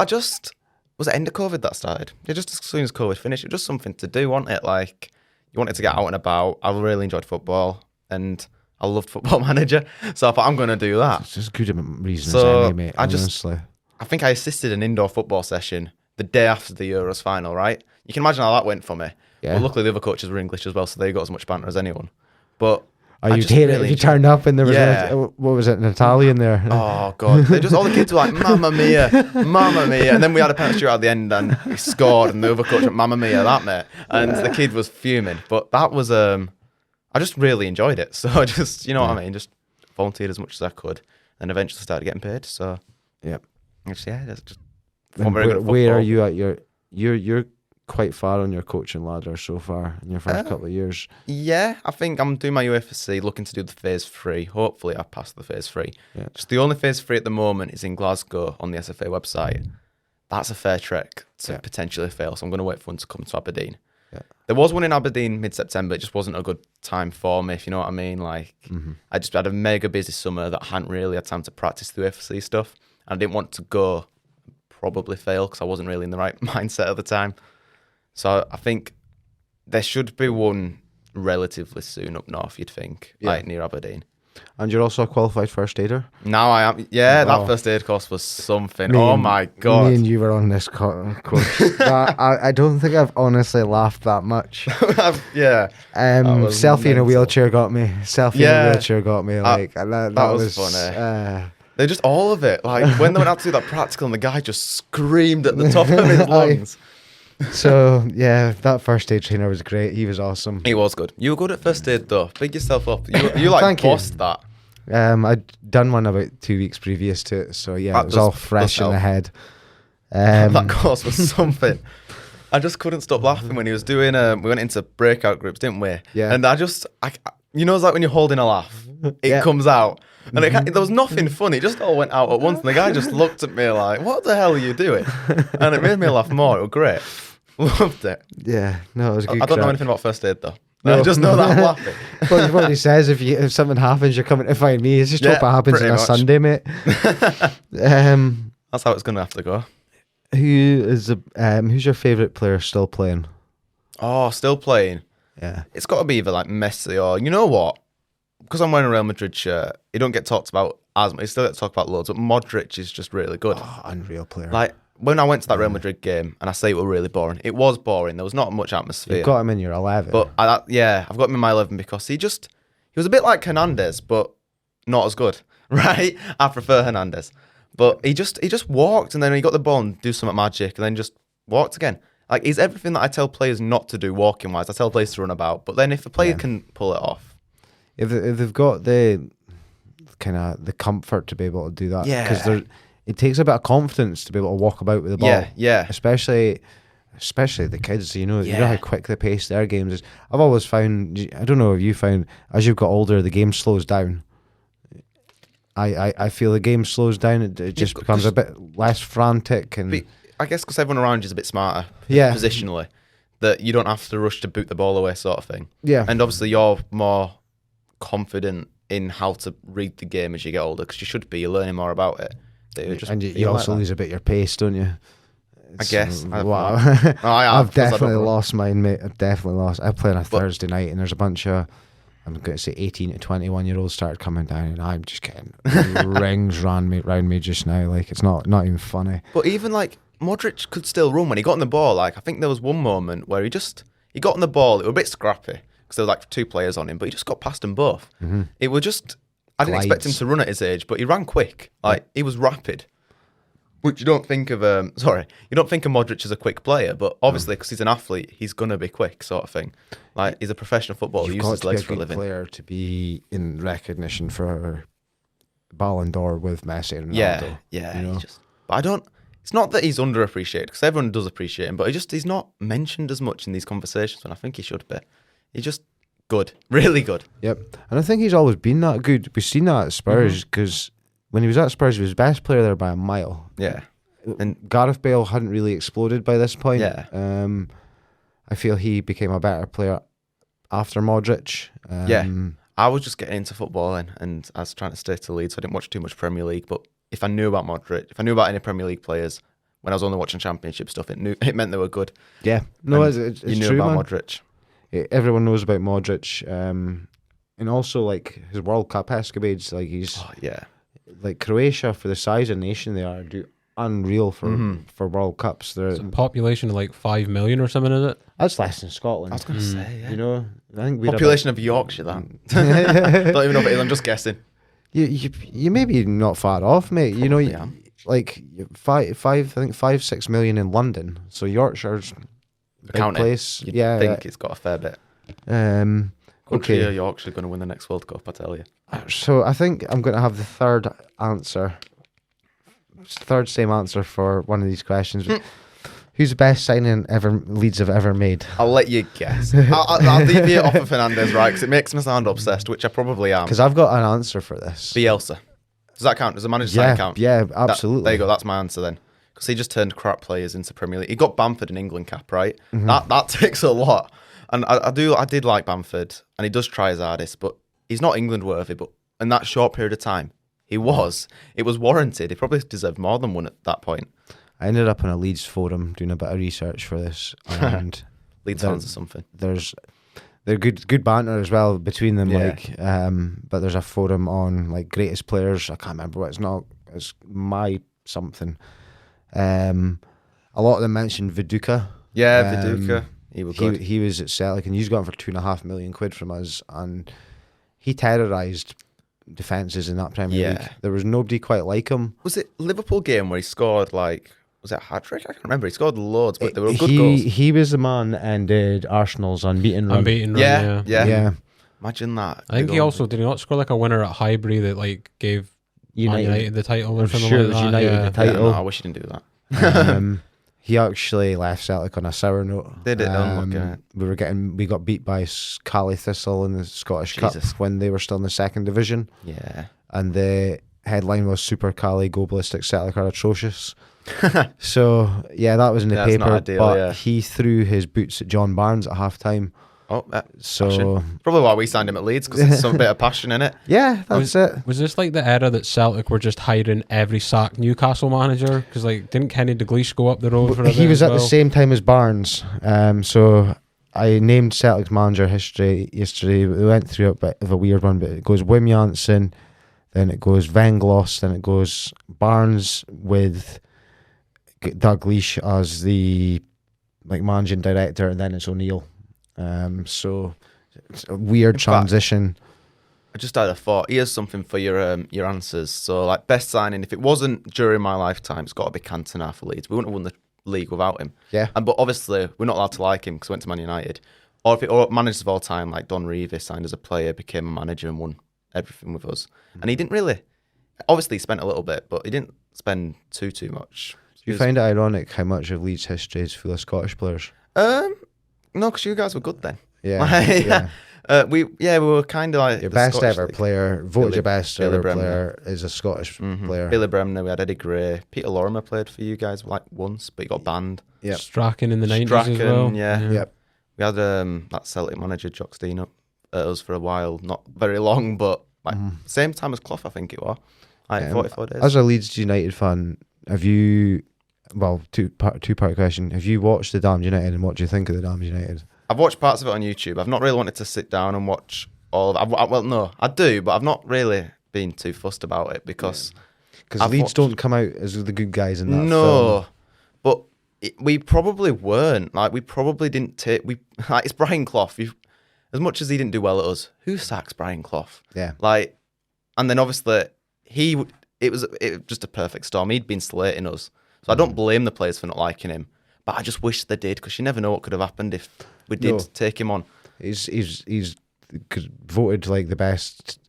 was it end of COVID that started? Yeah, just as soon as COVID finished, it was just something to do, wasn't it? Like you wanted to get out and about. I really enjoyed football, and I loved Football Manager, so I thought I'm going to do that. It's as good a reason So, as any, mate. Honestly. I think I assisted an indoor football session the day after the Euros final, right? You can imagine how that went for me. Yeah. But luckily the other coaches were English as well, so they got as much banter as anyone. But You'd hate it if you turned up and there was Yeah. what was it, an Italian there? Oh god, all the kids were like, "Mamma mia, mamma mia," and then we had a penalty shootout at the end, and he scored, and the other coach went, "Mamma mia, that mate," and the kid was fuming. But that was I just really enjoyed it, so I just, you know what I mean, just volunteered as much as I could, and eventually started getting paid. So Yeah. that's just. And very good at where are football. you at you're quite far on your coaching ladder so far in your first couple of years? Yeah, I think I'm doing my UFSC, looking to do the phase 3. Hopefully I pass the phase 3. Yeah. Just the only phase 3 at the moment is in Glasgow on the SFA website. That's a fair trek to potentially fail, so I'm going to wait for one to come to Aberdeen. Yeah. There was one in Aberdeen mid-September. It just wasn't a good time for me, if you know what I mean. Like, I just had a mega busy summer that I hadn't really had time to practice the UFSC stuff, and I didn't want to go probably fail because I wasn't really in the right mindset at the time. So I think there should be one relatively soon up north, you'd think, like near Aberdeen. And you're also a qualified first aider? Now I am. Yeah, Wow. that first aid course was something. Me Oh and- my God. Me and you were on this course. I don't think I've honestly laughed that much. Yeah. was Selfie in a mental. wheelchair got me. Selfie in a wheelchair got me. Like that was funny. They're just all of it. Like when they went out to do that practical and the guy just screamed at the top of his lungs. So yeah, that first aid trainer was great. He was awesome. He was good. You were good at first aid though. Big yourself up. You like Thank you. bossed that. I'd done one about 2 weeks previous to it, so yeah, That it was does- all fresh does in the help. head. That course was something. I just couldn't stop laughing when he was doing. We went into breakout groups, didn't we? Yeah. And it's like when you're holding a laugh, it Yeah. comes out, and there was nothing funny. It just all went out at once, and the guy just looked at me like, "What the hell are you doing?" And it made me laugh more. It was great. Loved it. Yeah, no, it was a good. I don't know crack. anything about first aid though. No. I just know that I'm laughing. Well, what he says, if something happens, you're coming to find me. It's just Yeah, hope it happens pretty on a much. Sunday, mate. That's how it's gonna have to go. Who's your favourite player still playing? Oh, still playing. Yeah, It's got to be either like Messi or, you know what? Because I'm wearing a Real Madrid shirt, he don't get talked about as much. He still gets talked about loads, but Modric is just really good. unreal player. Like when I went to that Real Madrid game, and I say it was really boring. It was boring. There was not much atmosphere. You've got him in your 11. But I've got him in my 11 because he was a bit like Hernandez, but not as good, right? I prefer Hernandez, but he just walked, and then he got the ball and do some magic, and then just walked again. Like he's everything that I tell players not to do walking wise. I tell players to run about, but then if a player can pull it off, if they've got the kind of the comfort to be able to do that, Yeah. because it takes a bit of confidence to be able to walk about with the ball. yeah. Especially especially the kids, you know Yeah. how quick the pace their games is. I've always found, I don't know if you found, as you've got older, the game slows down. I feel the game slows down. It just becomes a bit less frantic, and I guess because everyone around you is a bit smarter, Yeah. positionally, that you don't have to rush to boot the ball away, sort of thing. yeah, And obviously, you're more confident in how to read the game as you get older, because you should be. You're learning more about it. and you also lose a bit your pace, don't you? I guess. Wow. I have, I've 'cause I don't definitely run. lost mine, mate. I've definitely lost. I play on a Thursday night, and there's a bunch of, I'm going to say 18 to 21-year-olds started coming down, and I'm just getting rings round me just now. Like, it's not even funny. But even like Modric could still run when he got on the ball. Like, I think there was one moment where he got on the ball. It was a bit scrappy because there were like 2 players on him, but he just got past them both. Mm-hmm. It was just, I didn't expect him Glides. to run at his age, but he ran quick. Like, he was rapid. Which you don't think of. You don't think of Modric as a quick player, but obviously because he's an athlete, he's gonna be quick, sort of thing. Like, he's a professional footballer, he You've uses got his to be legs a for a good living. player to be in recognition for Ballon d'Or with Messi and Ronaldo. Yeah. you know? But I don't. It's not that he's underappreciated, because everyone does appreciate him, but he's not mentioned as much in these conversations when I think he should be. He's just good, really good. Yep, and I think he's always been that good. We've seen that at Spurs because when he was at Spurs, he was best player there by a mile. Yeah. And Gareth Bale hadn't really exploded by this point. Yeah. I feel he became a better player after Modric. I was just getting into footballing, and I was trying to stay to Leeds, so I didn't watch too much Premier League. But if I knew about Modric, if I knew about any Premier League players, when I was only watching Championship stuff, it meant they were good. Yeah, no, And it's you knew true, about man. Modric. Everyone knows about Modric, and also like his World Cup escapades. Like he's Oh, yeah. like Croatia, for the size of nation they are, do unreal for World Cups. They're It's a population of like 5 million or something, is it? that's less than Scotland. I was going to say, yeah. You know, I think we'd Population of Yorkshire, that. Don't even know if it is, I'm just guessing. you may be not far off, mate. You know, Probably am. like I think 5-6 million in London. So Yorkshire's a big County. place. You'd Yeah. think it's got a fair bit. Okay. Country of Yorkshire going to win the next World Cup, I tell you. So I think I'm going to have the third same answer for one of these questions. Who's the best signing Leeds have ever made? I'll let you guess. I'll deviate off of Fernandez, right? Because it makes me sound obsessed, which I probably am. Because I've got an answer for this. Bielsa. Does that count? Does a manager sign count? Yeah, absolutely. There you go. That's my answer then. Because he just turned crap players into Premier League. He got Bamford an England cap, right? That takes a lot. And I did like Bamford, and he does try his hardest, but he's not England worthy. But in that short period of time, he was. It was warranted. He probably deserved more than one at that point. I ended up on a Leeds forum doing a bit of research for this, and Leeds fans or something. they're good banter as well between them. Yeah. Like, but there's a forum on like greatest players. I can't remember what it's not. It's my something. A lot of them mentioned Viduka. Yeah, Viduka. He was good. He was at Celtic, and he's got him for £2.5 million from us, and he terrorised defences in that Premier League. There was nobody quite like him. Was it Liverpool game where he scored like, was it a hat-trick? I can't remember. He scored loads, but they were good goals. He was the man that ended Arsenal's unbeaten run. Unbeaten run, Yeah. Imagine that. I think he also did he not score like a winner at Highbury that like gave Man United the title or I'm something sure like it was that. United yeah. the title. Yeah, no, I wish he didn't do that. He actually left Celtic on a sour note. Did it? Unlucky. We got beat by Cali Thistle in the Scottish Cup Jesus. when they were still in the second division, Yeah. and the headline was Super Cali Go Ballistic, Celtic are atrocious. So yeah, that was in the That's paper. not ideal, but yeah. he threw his boots at John Barnes at half time. Oh, So passion. Probably why we signed him at Leeds, because there's some bit of passion in it. yeah, that's it. Was this like the era that Celtic were just hiring every sacked Newcastle manager? Because like didn't Kenny Dalglish go up the road for a bit? He was as at the well? same time as Barnes. So I named Celtic's manager history yesterday. We went through a bit of a weird one, but it goes Wim Janssen, then it goes Venglos, then it goes Barnes with Dalglish as the like managing director, and then it's O'Neill. So it's a weird transition. I just had a thought. Here's something for your answers. So, like, best signing, if it wasn't during my lifetime, it's got to be Cantona for Leeds. We wouldn't have won the league without him. Yeah. But obviously, we're not allowed to like him because he went to Man United. Or managers of all time, like Don Revie, signed as a player, became a manager and won everything with us. And he didn't really... Obviously, he spent a little bit, but he didn't spend too much. Do you find it ironic how much of Leeds history is full of Scottish players? No, because you guys were good then. Yeah. We were kind of like Your the best Scottish ever league. player, voted your best Billy ever Bremner. player, is a Scottish player. Billy Bremner, we had Eddie Gray. Peter Lorimer played for you guys like once, but he got banned. Yep. Strachan in the 90s as well. Yeah. Yep. We had that Celtic manager, Jock Stein, up at us for a while. Not very long, but like same time as Clough, I think it was. Like 44 days. As a Leeds United fan, have you... Well, two-part question. Have you watched the Damned United, and what do you think of the Damned United? I've watched parts of it on YouTube. I've not really wanted to sit down and watch all of it. Well, no, I do, but I've not really been too fussed about it because... Because Leeds don't come out as the good guys in that film. No, but we probably weren't. Like, we probably didn't take... Like, it's Brian Clough. As much as he didn't do well at us, who sacks Brian Clough? Yeah. Like, and then obviously, it was just a perfect storm. He'd been slating us. So I don't blame the players for not liking him. But I just wish they did, because you never know what could have happened if we did take him on. He's voted like the best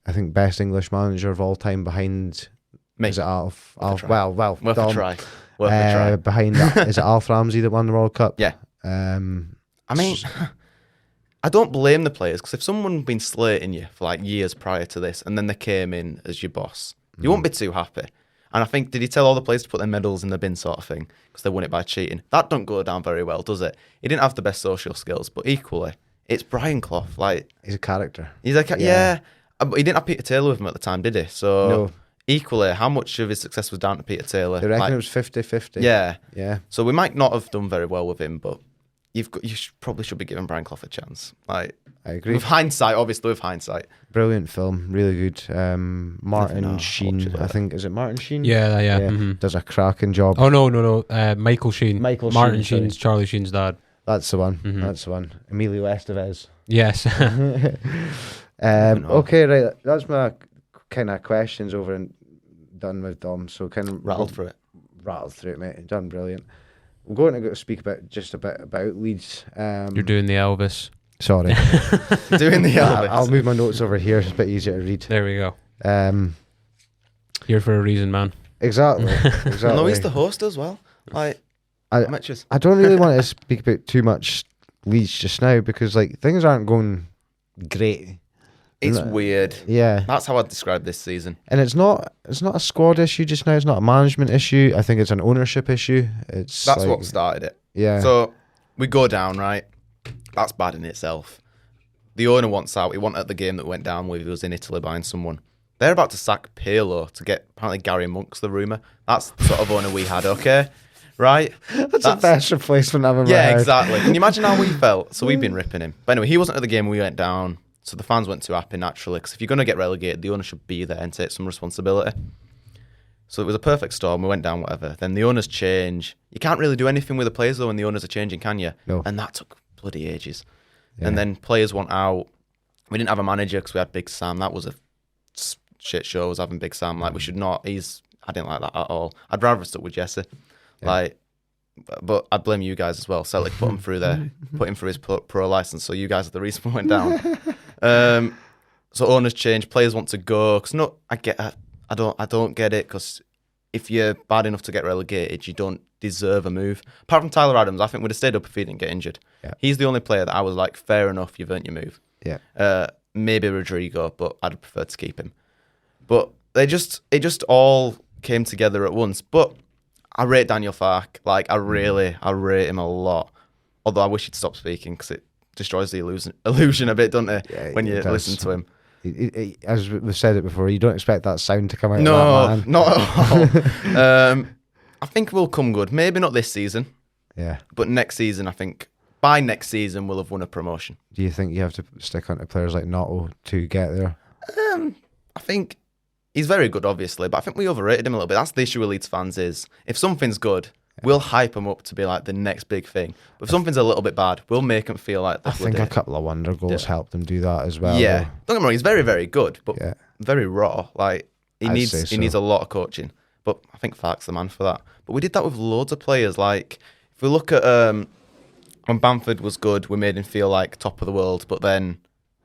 English manager of all time behind... Me. Is it Alf? Worth a Dom. try. Worth a try. Behind that, is it Alf Ramsey that won the World Cup? Yeah. I mean, I don't blame the players, because if someone had been slating you for like years prior to this, and then they came in as your boss, you won't be too happy. And I think, did he tell all the players to put their medals in the bin sort of thing, because they won it by cheating? That don't go down very well, does it? He didn't have the best social skills, but equally, it's Brian Clough. Like, he's a character. He's like, yeah. But he didn't have Peter Taylor with him at the time, did he? So No. Equally, how much of his success was down to Peter Taylor? I reckon Like, it was 50-50. Yeah. So we might not have done very well with him, but probably should be giving Brian Clough a chance. Like, I agree. With hindsight. Brilliant film, really good. Martin Watch Sheen, it I think, is it Martin Sheen? Yeah. Mhm. Does a cracking job. Oh, no. Michael Sheen. Martin Sheen, Sheen's Charlie Sheen's dad. That's the one. That's the one. Emilio Estevez. Yes. Okay, right. That's my kind of questions over and done with Dom. So kind of Rattled through it, mate. Done brilliant. We're going to go speak about just a bit about Leeds. You're doing the Elvis. Sorry. Doing the Elvis. I'll move my notes over here. It's a bit easier to read. There we go. Here for a reason, man. Exactly. No, he's the host as well. Like, amateurs. I don't really want to speak about too much Leeds just now, because like things aren't going great. It's weird. Yeah. That's how I'd describe this season. And it's not a squad issue just now. It's not a management issue. I think it's an ownership issue. That's like, what started it. Yeah. So we go down, right? That's bad in itself. The owner wants out. He wanted the game that went down where he was in Italy buying someone. They're about to sack Pirlo to get apparently Gary Monk's the rumour. That's the sort of owner we had, okay? Right? That's the best replacement I've ever heard. Exactly. Can you imagine how we felt? So we've been ripping him. But anyway, he wasn't at the game when we went down. So the fans weren't too happy naturally, because if you're going to get relegated, the owner should be there and take some responsibility. So it was a perfect storm. We went down, whatever. Then the owners change. You can't really do anything with the players though when the owners are changing, can you? No. And that took bloody ages. Yeah. And then players want out. We didn't have a manager because we had Big Sam. That was a shit show, was having Big Sam. Like, we should not. I didn't like that at all. I'd rather have stuck with Jesse. Yeah. Like, but I'd blame you guys as well. Celtic put him through put him through his pro license. So you guys are the reason we went down. So owners change, players want to go. Cause no, I don't get it. Because if you're bad enough to get relegated, you don't deserve a move. Apart from Tyler Adams, I think we'd have stayed up if he didn't get injured. Yeah. He's the only player that I was like, fair enough, you've earned your move. Yeah. Maybe Rodrigo, but I'd prefer to keep him. But it just all came together at once. But I rate Daniel Farke. Like, I rate him a lot. Although I wish he'd stop speaking, because it destroys the illusion a bit, doesn't it? Yeah, when you listen to him. As we've said it before, you don't expect that sound to come out No, of that man. not at all. I think we'll come good. Maybe not this season, Yeah. but next season, I think by next season we'll have won a promotion. Do you think you have to stick onto players like Notto to get there? I think he's very good, obviously, but I think we overrated him a little bit. That's the issue with Leeds fans is if something's good, we'll hype him up to be like the next big thing. But if something's a little bit bad, we'll make him feel like I think a couple of wonder goals helped him do that as well. Yeah, though. don't get me wrong, he's very, very good, but Yeah. very raw. Like he I'd say so. needs a lot of coaching. But I think Farke's the man for that. But we did that with loads of players. Like if we look at when Bamford was good, we made him feel like top of the world. But then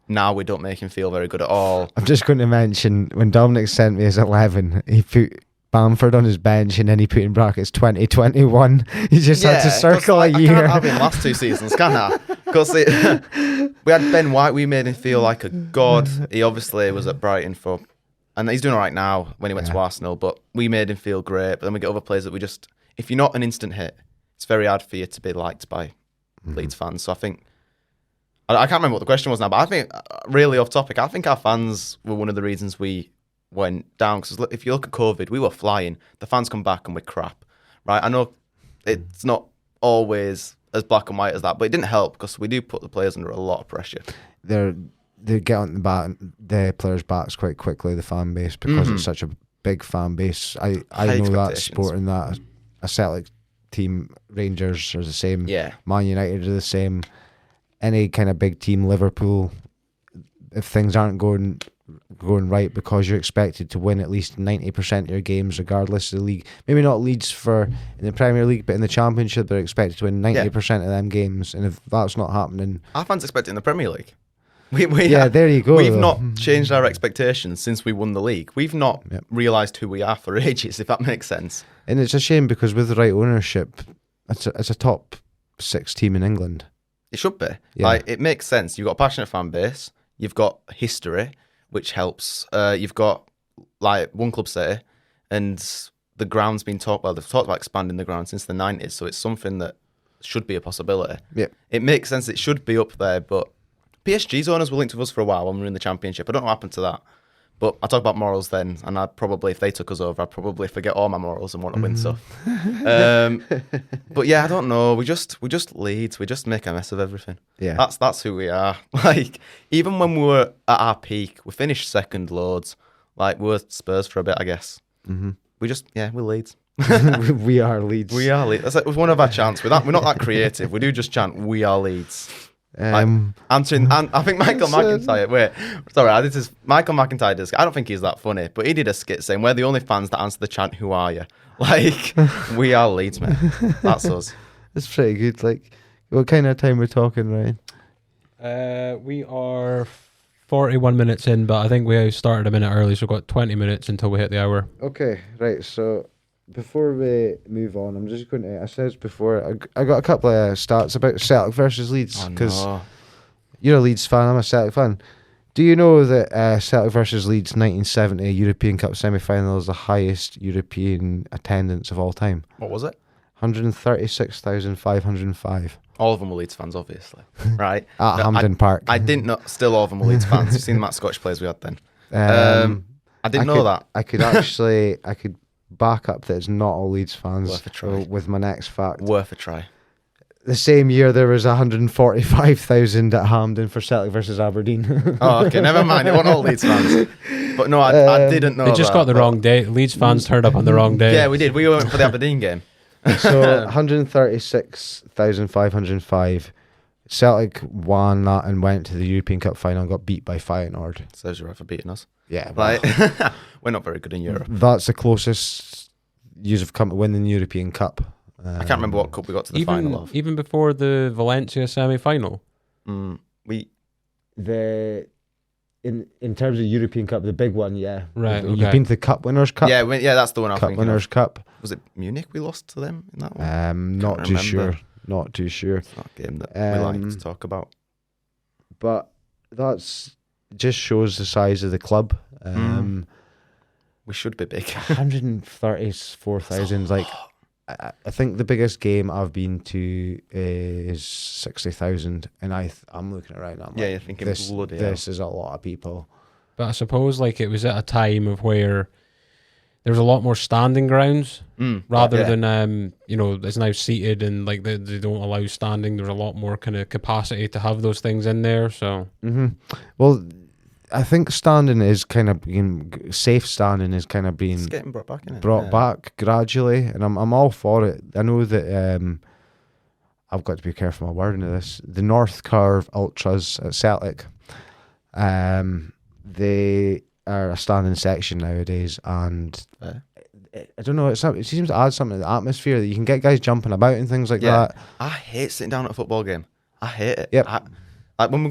now we don't make him feel very good at all. I'm just going to mention when Dominic sent me his 11, he put Bamford on his bench, and then he put in brackets 2021. He just had to circle a year. I can't have him last 2 seasons, can I? Because we had Ben White, we made him feel like a god. He obviously was at Brighton and he's doing all right now when he went to Arsenal, but we made him feel great. But then we get other players that if you're not an instant hit, it's very hard for you to be liked by Leeds fans. So I think, I can't remember what the question was now, but I think, really off topic, I think our fans were one of the reasons we went down. Because if you look at COVID, we were flying. The fans come back and we're crap, right? I know it's not always as black and white as that, but it didn't help because we do put the players under a lot of pressure. They get on the players' backs quite quickly, the fan base, because it's such a big fan base. I know that sport and that a Celtic team, Rangers are the same. Yeah. Man United are the same. Any kind of big team, Liverpool, if things aren't going right, because you're expected to win at least 90% of your games regardless of the league. Maybe not Leeds in the Premier League, but in the Championship they're expected to win 90% of them games, and if that's not happening, our fans expect it in the Premier League. There you go. We've not changed our expectations since we won the league. We've not realised who we are for ages, if that makes sense. And it's a shame because with the right ownership, it's a top 6 team in England. It should be. Like, it makes sense. You've got a passionate fan base. You've got history, which helps. You've got like One Club City, and the ground's been talked about. They've talked about expanding the ground since the 90s, so it's something that should be a possibility. Yeah, it makes sense. It should be up there, but PSG's owners were linked with us for a while when we were in the Championship. I don't know what happened to that. But I talk about morals then, and I'd probably, if they took us over, I'd probably forget all my morals and want to win stuff. But yeah, I don't know. We just Leeds. We just make a mess of everything. Yeah, that's who we are. Like, even when we were at our peak, we finished second loads. Like, we were Spurs for a bit, I guess. We just, we're Leeds. We are Leeds. We are Leeds. That's like one of our chants. We're not that creative. We do just chant, "We are Leeds." Answering, and I think Michael McIntyre. This is Michael McIntyre. I don't think he's that funny, but he did a skit saying, "We're the only fans that answer the chant, 'Who are you?'" Like, we are Leeds, man. That's us. It's pretty good. Like, what kind of time we're talking, Ryan? We are 41 minutes in, but I think we started a minute early, so we've got 20 minutes until we hit the hour. Okay, right. So before we move on, I'm just going to, I said before, I got a couple of stats about Celtic versus Leeds, because you're a Leeds fan, I'm a Celtic fan. Do you know that Celtic versus Leeds 1970 European Cup semi-final is the highest European attendance of all time? What was it? 136,505. All of them were Leeds fans, obviously. Right? At Hampden Park. I didn't know, still all of them were Leeds fans. You've seen the Matt Scotch players we had then. I didn't know that. I could back up that it's not all Leeds fans. Worth a try. With my next fact. Worth a try. The same year there was 145,000 at Hampden for Celtic versus Aberdeen. Oh, okay, never mind. It wasn't all Leeds fans. But no, I didn't know. They just got the wrong day. Leeds fans turned up on the wrong day. Yeah, we did. We went for the Aberdeen game. So 136,505. Celtic won that and went to the European Cup final and got beat by Feyenoord. Says you're right for beating us. Yeah, like, we're not very good in Europe. That's the closest you've come to winning the European Cup. I can't remember what cup we got to the final of. Even before the Valencia semi-final. In terms of European Cup, the big one, yeah. Right. You've been to the Cup Winners' Cup. Yeah, that's the one I'm thinking of. Cup Winners' Cup. Was it Munich we lost to them in that one? Not too sure. Not too sure. It's not a game that we like to talk about. But that's just shows the size of the club. We should be big. 134,000. Like, I think the biggest game I've been to is 60,000, and I'm looking at it right now. You're thinking this is a lot of people. But I suppose like it was at a time of where there was a lot more standing grounds rather than it's now seated, and like they don't allow standing. There's a lot more kind of capacity to have those things in there. So well, I think standing is kind of safe standing is kind of being getting brought back, isn't it? Back gradually, and I'm all for it. I know that I've got to be careful my wording of this. The North Curve Ultras at Celtic, they are a standing section nowadays, and I don't know. It seems to add something to the atmosphere that you can get guys jumping about and things like that. I hate sitting down at a football game. I hate it. Yep. Like when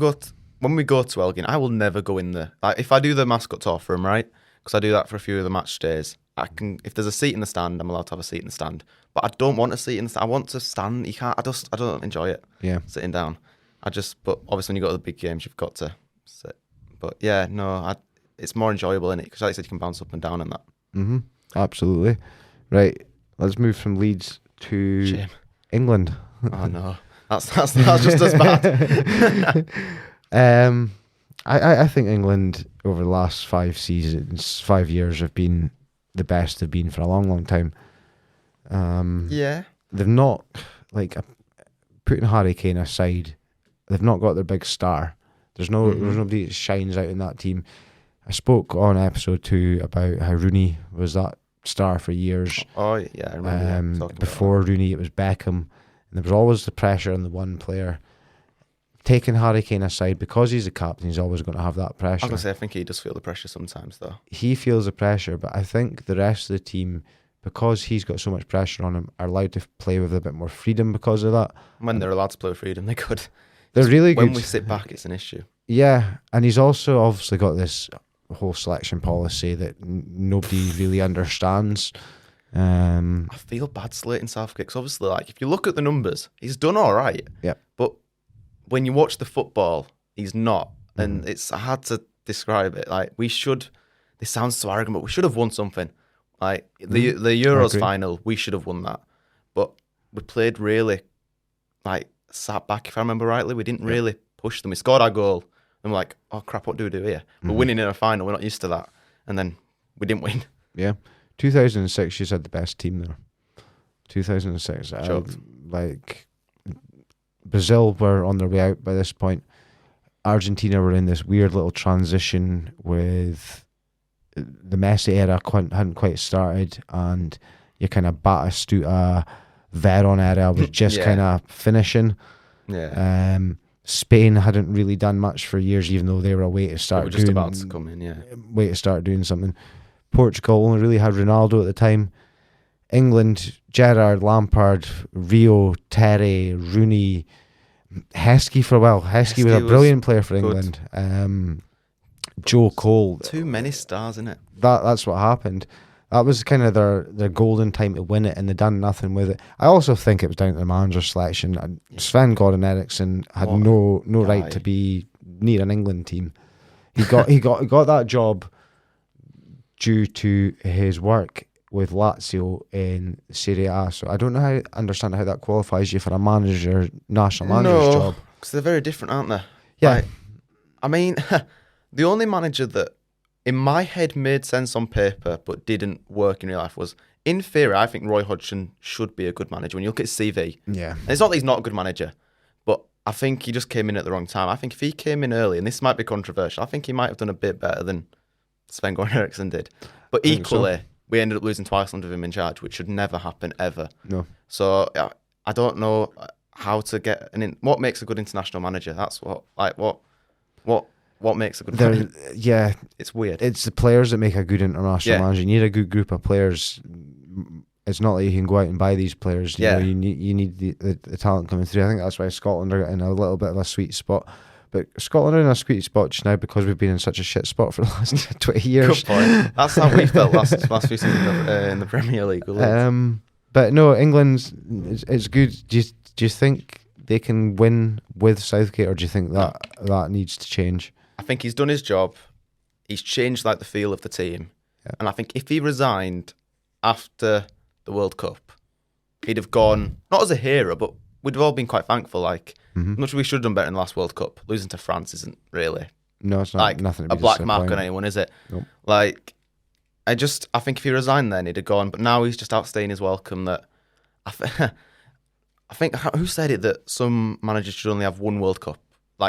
we go to Elgin, I will never go in there. Like if I do the mascot tour for them, right? Because I do that for a few of the match days. I can, if there's a seat in the stand, I'm allowed to have a seat in the stand. But I don't want a seat in the stand. I want to stand. You can't. I don't enjoy it. Yeah. Sitting down. But obviously when you go to the big games, you've got to sit. But yeah, no, it's more enjoyable, isn't it? Because like I said, you can bounce up and down and that. Mm-hmm. Absolutely. Right. Let's move from Leeds to England. Oh no, that's just as bad. I think England over the last 5 years have been the best they've been for a long, long time. Yeah. They've not, like, putting Harry Kane aside, they've not got their big star. There's nobody that shines out in that team. I spoke on episode 2 about how Rooney was that star for years. Oh yeah, I remember. Before Rooney, it was Beckham, and there was always the pressure on the one player. Taking Harry Kane aside, because he's the captain, he's always going to have that pressure. I was going to say, I think he does feel the pressure sometimes, though. He feels the pressure, but I think the rest of the team, because he's got so much pressure on him, are allowed to play with a bit more freedom because of that. When they're allowed to play with freedom, they could. They're really good. When we sit back, it's an issue. Yeah, and he's also obviously got this whole selection policy that nobody really understands. I feel bad slating Southgate, because obviously, like, if you look at the numbers, he's done all right. Yeah. But when you watch the football, he's not. And it's hard to describe it. Like, this sounds so arrogant, but we should have won something. Like, the Euros final, we should have won that. But we played really, like, sat back, if I remember rightly. We didn't really push them. We scored our goal. And we're like, oh, crap, what do we do here? We're winning in a final. We're not used to that. And then we didn't win. Yeah. 2006, she's had the best team there. 2006. Like, Brazil were on their way out by this point. Argentina were in this weird little transition with the Messi era hadn't quite started, and your kind of Batistuta, Veron era was just kind of finishing. Yeah. Spain hadn't really done much for years, even though they were a way to start just about to come in, way to start doing something. Portugal only really had Ronaldo at the time. England, Gerrard, Lampard, Rio, Terry, Rooney, Heskey for a while. Heskey was a brilliant player for England. Joe Cole. Too many stars in it. That's what happened. That was kind of their golden time to win it, and they done nothing with it. I also think it was down to the manager selection. Sven Goran Eriksson had no right to be near an England team. He got that job due to his work with Lazio in Serie A. So I don't understand how that qualifies you for a national manager's job. Because they're very different, aren't they? Yeah. Like, I mean, the only manager that in my head made sense on paper but didn't work in real life was, in theory, I think Roy Hodgson should be a good manager. When you look at his CV, yeah, and it's not that he's not a good manager, but I think he just came in at the wrong time. I think if he came in early, and this might be controversial, I think he might have done a bit better than Sven Goran Eriksson did. But equally, we ended up losing to Iceland with him in charge, which should never happen ever. No. So I don't know how to get what makes a good international manager. That's what makes a good manager. Yeah, it's weird. It's the players that make a good international manager. You need a good group of players. It's not like you can go out and buy these players. You know, you need the talent coming through. I think that's why Scotland are in a little bit of a sweet spot. But Scotland are in a sweet spot just now because we've been in such a shit spot for the last 20 years. Good point. That's how we felt last few seasons in the Premier League. But no, England's it's good. Do you think they can win with Southgate, or do you think that needs to change? I think he's done his job. He's changed like the feel of the team, and I think if he resigned after the World Cup, he'd have gone not as a hero, but we'd have all been quite thankful. Like, I'm not sure we should have done better in the last World Cup. Losing to France isn't really it's not like nothing to be a black mark on anyone, is it? Nope. Like, I think if he resigned then he'd have gone. But now he's just outstaying his welcome. That I think who said it, that some managers should only have one World Cup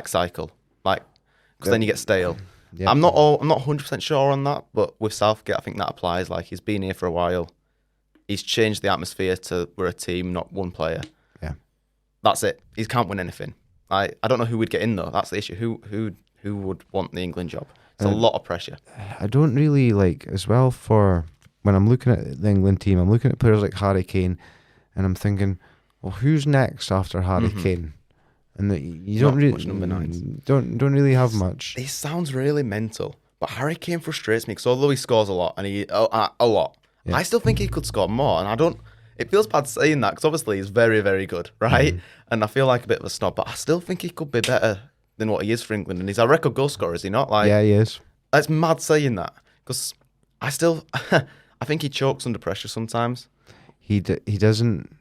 cycle, because then you get stale. Yep. I'm not 100% sure on that, but with Southgate I think that applies. Like, he's been here for a while. He's changed the atmosphere to we're a team, not one player. Yeah, that's it. He can't win anything. I don't know who would get in though. That's the issue. Who would want the England job? It's a lot of pressure. I don't really as well, for when I'm looking at the England team, I'm looking at players like Harry Kane, and I'm thinking, well, who's next after Harry Kane? And you don't really much number nines. Don't really have much. It sounds really mental, but Harry Kane frustrates me because although he scores a lot and a lot, Yeah. I still think he could score more, and I don't. It feels bad saying that because obviously he's very, very good, right? And I feel like a bit of a snob, but I still think he could be better than what he is for England. And he's a record goal scorer, is he not? Like, yeah, he is. It's mad saying that because I still, I think he chokes under pressure sometimes. He doesn't.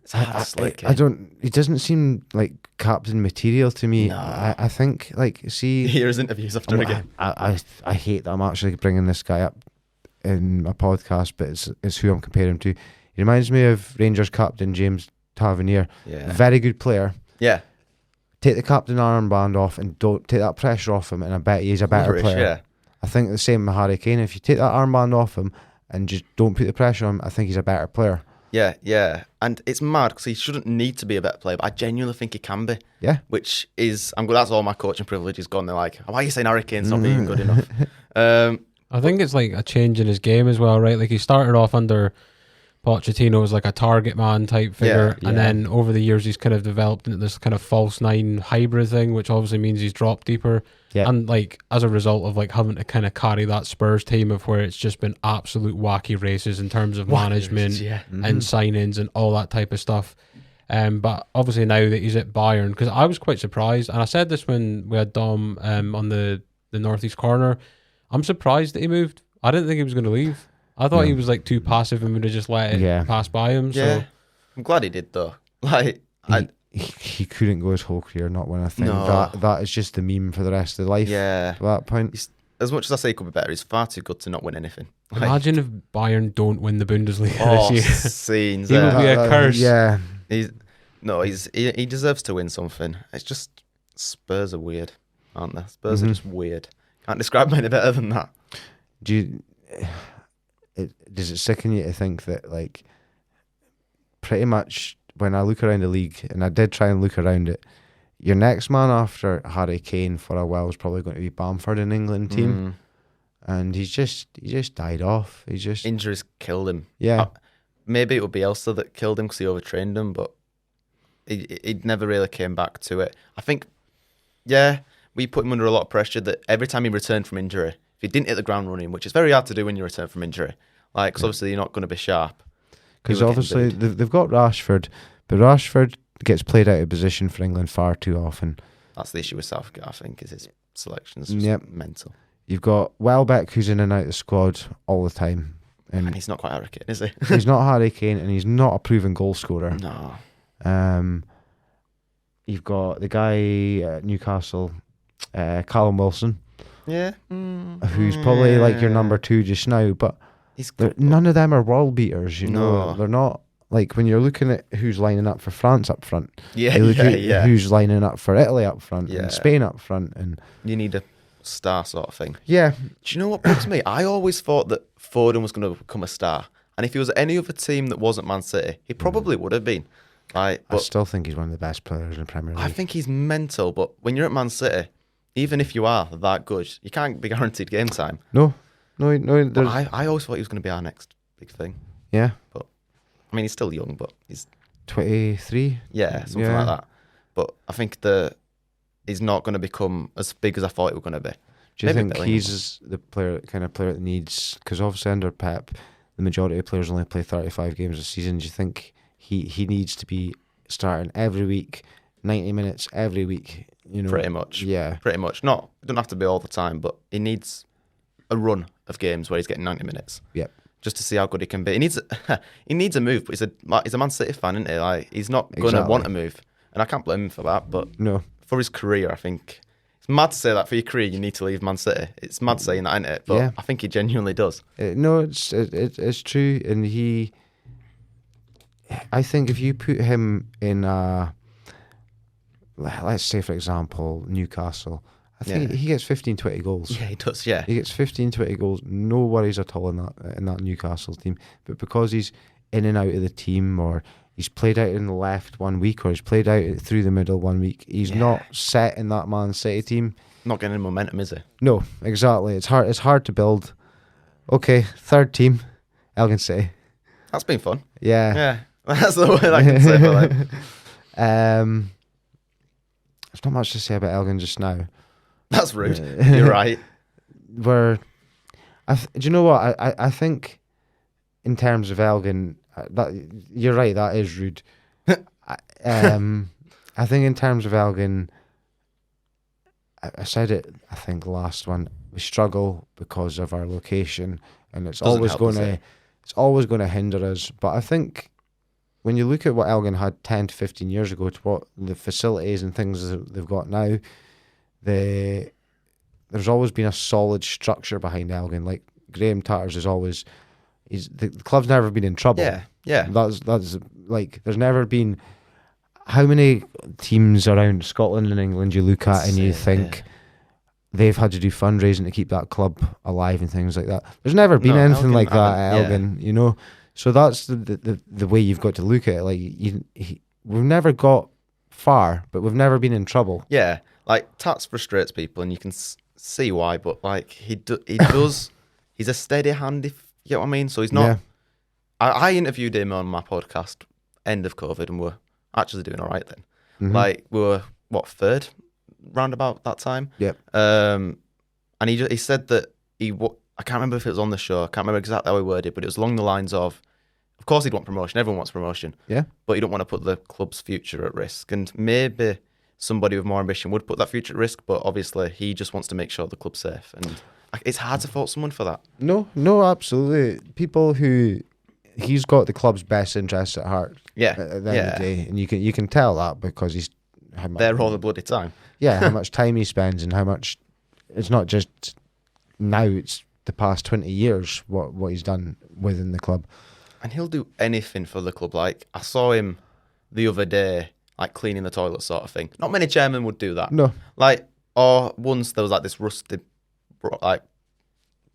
It's hard to slick, I don't. He doesn't seem like captain material to me. No. I think like see. You hear his interviews after a game. I hate that I'm actually bringing this guy up in a podcast, but it's who I'm comparing him to. He reminds me of Rangers captain James Tavernier. Yeah. Very good player. Yeah. Take the captain armband off and don't take that pressure off him, and I bet he's a better player. Yeah. I think the same with Harry Kane. If you take that armband off him and just don't put the pressure on him, I think he's a better player. Yeah, yeah. And it's mad because he shouldn't need to be a better player, but I genuinely think he can be. Yeah. Which is, I'm good. That's all my coaching privileges gone. They're like, why are you saying Harry Kane's not being good enough? I think it's like a change in his game as well, right? Like he started off under Pochettino as like a target man type figure, and then over the years he's kind of developed into this kind of false nine hybrid thing, which obviously means he's dropped deeper. Yeah. And like as a result of like having to kind of carry that Spurs team of where it's just been absolute wacky races in terms of management and signings and all that type of stuff. But obviously now that he's at Bayern, because I was quite surprised, and I said this when we had Dom on the northeast corner. I'm surprised that he moved. I didn't think he was going to leave. I thought he was like too passive and would have just let it pass by him. Yeah. So I'm glad he did though. Like, he couldn't go his whole career not win a thing. No. That is just the meme for the rest of the life. yeah. At that point. As much as I say he could be better, he's far too good to not win anything. Like, imagine if Bayern don't win the Bundesliga oh, this year. scenes. He will be a curse. Yeah. He deserves to win something. It's just Spurs are weird, aren't they? Spurs are just weird. Can't describe them any better than that. Does it sicken you to think that like pretty much when I look around the league, and I did try and look around it, your next man after Harry Kane for a while is probably going to be Bamford in England team, and he just died off. He just Injuries killed him. Yeah. Maybe it would be Elsa that killed him because he overtrained him, but he never really came back to it. I think, we put him under a lot of pressure that every time he returned from injury, if he didn't hit the ground running, which is very hard to do when you return from injury, like, because obviously you're not going to be sharp. Because obviously they've got Rashford, but Rashford gets played out of position for England far too often. That's the issue with Southgate, I think, is his selections just mental. You've got Welbeck, who's in and out of the squad all the time. And he's not quite Harry Kane, is he? He's not Harry Kane, and he's not a proven goal scorer. No. You've got the guy at Newcastle, Callum Wilson, who's probably like your number two just now, but none of them are world beaters, you know. They're not, like, when you're looking at who's lining up for France up front, who's lining up for Italy up front and Spain up front, and you need a star sort of thing. Yeah. Do you know what bugs me? I always thought that Foden was going to become a star, and if he was at any other team that wasn't Man City, he probably would have been. Right, I still think he's one of the best players in the Premier League. I think he's mental, but when you're at Man City, even if you are that good, you can't be guaranteed game time. No. I always thought he was going to be our next big thing. Yeah. But I mean, he's still young, but he's 23. Yeah, something like that. But I think he's not going to become as big as I thought he was going to be. Do you think he's the kind of player that needs? Because obviously under Pep, the majority of players only play 35 games a season. Do you think he needs to be starting every week, 90 minutes every week? You know, pretty much. Yeah, pretty much. It doesn't have to be all the time, but he needs a run of games where he's getting 90 minutes. Yep. Just to see how good he can be. He needs a move, but he's a Man City fan, isn't he? Like, he's not going to want a move, and I can't blame him for that. But no, for his career, I think it's mad to say that for your career you need to leave Man City. It's mad saying that, isn't it? But I think he genuinely does. No, it's true, and I think if you put him in, let's say for example, Newcastle, I think he gets 15, 20 goals. Yeah, he does, yeah. He gets 15, 20 goals, no worries at all in that Newcastle team. But because he's in and out of the team, or he's played out in the left 1 week, or he's played out through the middle 1 week, he's not set in that Man City team. Not getting any momentum, is he? No, exactly. It's hard to build. Okay, third team, Elgin City. That's been fun. Yeah. Yeah. That's the word I can say for them. There's not much to say about Elgin just now. That's rude. You're right. Do you know what? I think in terms of Elgin, that you're right. That is rude. I think in terms of Elgin, I said it. I think last one, we struggle because of our location, and it's always going to hinder us. But I think when you look at what Elgin had 10 to 15 years ago to what the facilities and things that they've got now, there's always been a solid structure behind Elgin. Like Graham Tatters is always, the club's never been in trouble. Yeah. That's like, there's never been, how many teams around Scotland and England you look at and you think they've had to do fundraising to keep that club alive and things like that. There's never been anything Elgin, like that at Elgin, you know. So that's the way you've got to look at it. Like we've never got far, but we've never been in trouble. Yeah, like Tats frustrates people, and you can see why. But like he does, he's a steady hand. If you know what I mean. So he's not. Yeah. I interviewed him on my podcast end of COVID, and we're actually doing all right then. Mm-hmm. Like we were third round about that time. Yep. And he said that I can't remember if it was on the show. I can't remember exactly how he worded it, but it was along the lines of course he'd want promotion. Everyone wants promotion. Yeah. But you don't want to put the club's future at risk. And maybe somebody with more ambition would put that future at risk, but obviously he just wants to make sure the club's safe. And it's hard to fault someone for that. No, absolutely. People who... He's got the club's best interests at heart. Yeah. At the end of the day. And you can tell that because he's... There all the bloody time. Yeah, how much time he spends and how much... It's not just now, it's the past 20 years what he's done within the club. And he'll do anything for the club. Like, I saw him the other day, like, cleaning the toilet sort of thing. Not many chairmen would do that. No. Like, or once there was, like, this rusted, like,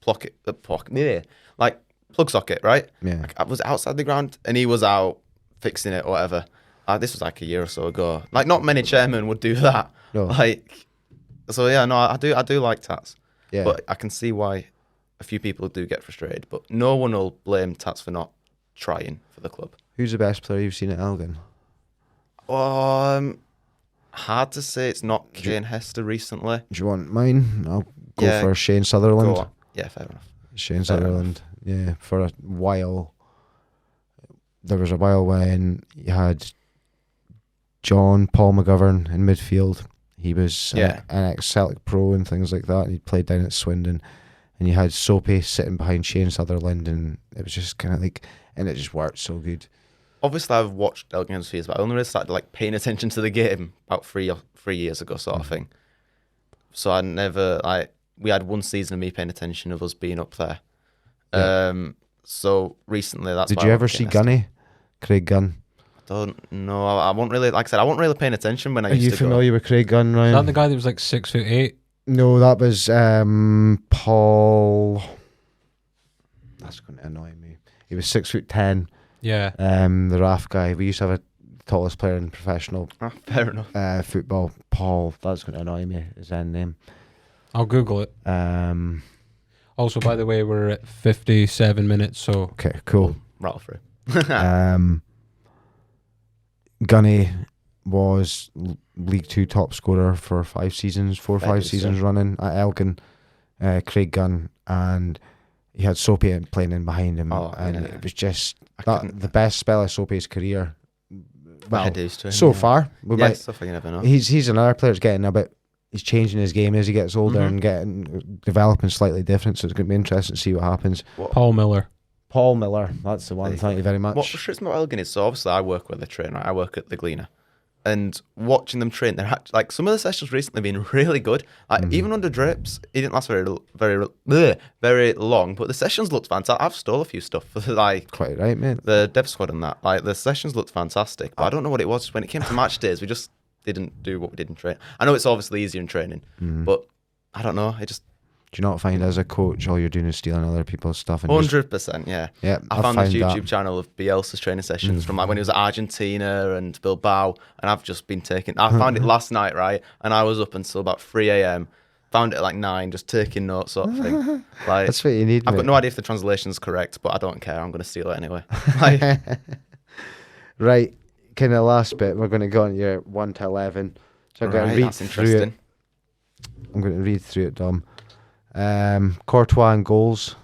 plug socket, right? Yeah. Like, I was outside the ground, and he was out fixing it or whatever. This was, like, a year or so ago. Like, not many chairmen would do that. No. Like, so, yeah, no, I do like Tats. Yeah. But I can see why a few people do get frustrated. But no one will blame Tats for not trying for the club. Who's the best player you've seen at Elgin? Hard to say. It's not Kane Hester recently. Do you want mine? I'll go for Shane Sutherland. Yeah, fair enough. Shane Sutherland. Yeah, for a while. There was a while when you had Paul McGovern in midfield. He was an ex-Celtic pro and things like that. And he played down at Swindon. And you had Soapy sitting behind Shane Sutherland, and it was just kind of like... And it just worked so good. Obviously, I've watched Elgin against Fears, but I only really started like paying attention to the game about 3 years ago, sort of thing. So I never we had one season of me paying attention of us being up there. Yeah. So recently, that's. Did you ever see Gunny, Craig Gunn? I don't know. I won't really, like I said, I wasn't really paying attention when I used to go. Are you familiar with Craig Gunn, Ryan? Is that the guy that was like 6'8"? No, that was Paul. That's going to annoy me. He was 6'10". Yeah. The RAF guy. We used to have the tallest player in professional fair enough. Football. Paul. That's going to annoy me. His end name. I'll Google it. Also, by the way, we're at 57 minutes. So okay, cool. Rattle through. Gunny was League 2 top scorer for 5 seasons, 4 or 5 seasons running at Elgin. Craig Gunn, and he had Soapy playing in behind him, it was just the best spell of Soapy's career. Well, so far, so far you never know. He's another player that's getting a bit. He's changing his game as he gets older and developing slightly different. So it's going to be interesting to see what happens. Paul Miller, that's the one. Thank you very much. What frustrates me about Elgin is, so obviously I work with the train, right? I work at the Gleaner. And watching them train, they're like some of the sessions recently have been really good. Like even under Drapes, it didn't last very long, but the sessions looked fantastic. I've stole a few stuff for quite right, mate. The dev squad and that. Like the sessions looked fantastic, but I don't know what it was. When it came to match days, we just didn't do what we did in training. I know it's obviously easier in training, but I don't know. Do you not find as a coach all you're doing is stealing other people's stuff? 100%, yeah. Yeah, I found this YouTube channel of Bielsa's training sessions from like when he was at Argentina and Bilbao, and I've just been taking... I found it last night, right? And I was up until about 3 a.m. Found it at like 9, just taking notes sort of thing. Like, that's what you need, I've got no idea if the translation's correct, but I don't care. I'm going to steal it anyway. Right, kind of last bit, we're going to go on your 1 to 11. So I'm going to read through it. I'm going to read through it, Dom. Courtois and goals.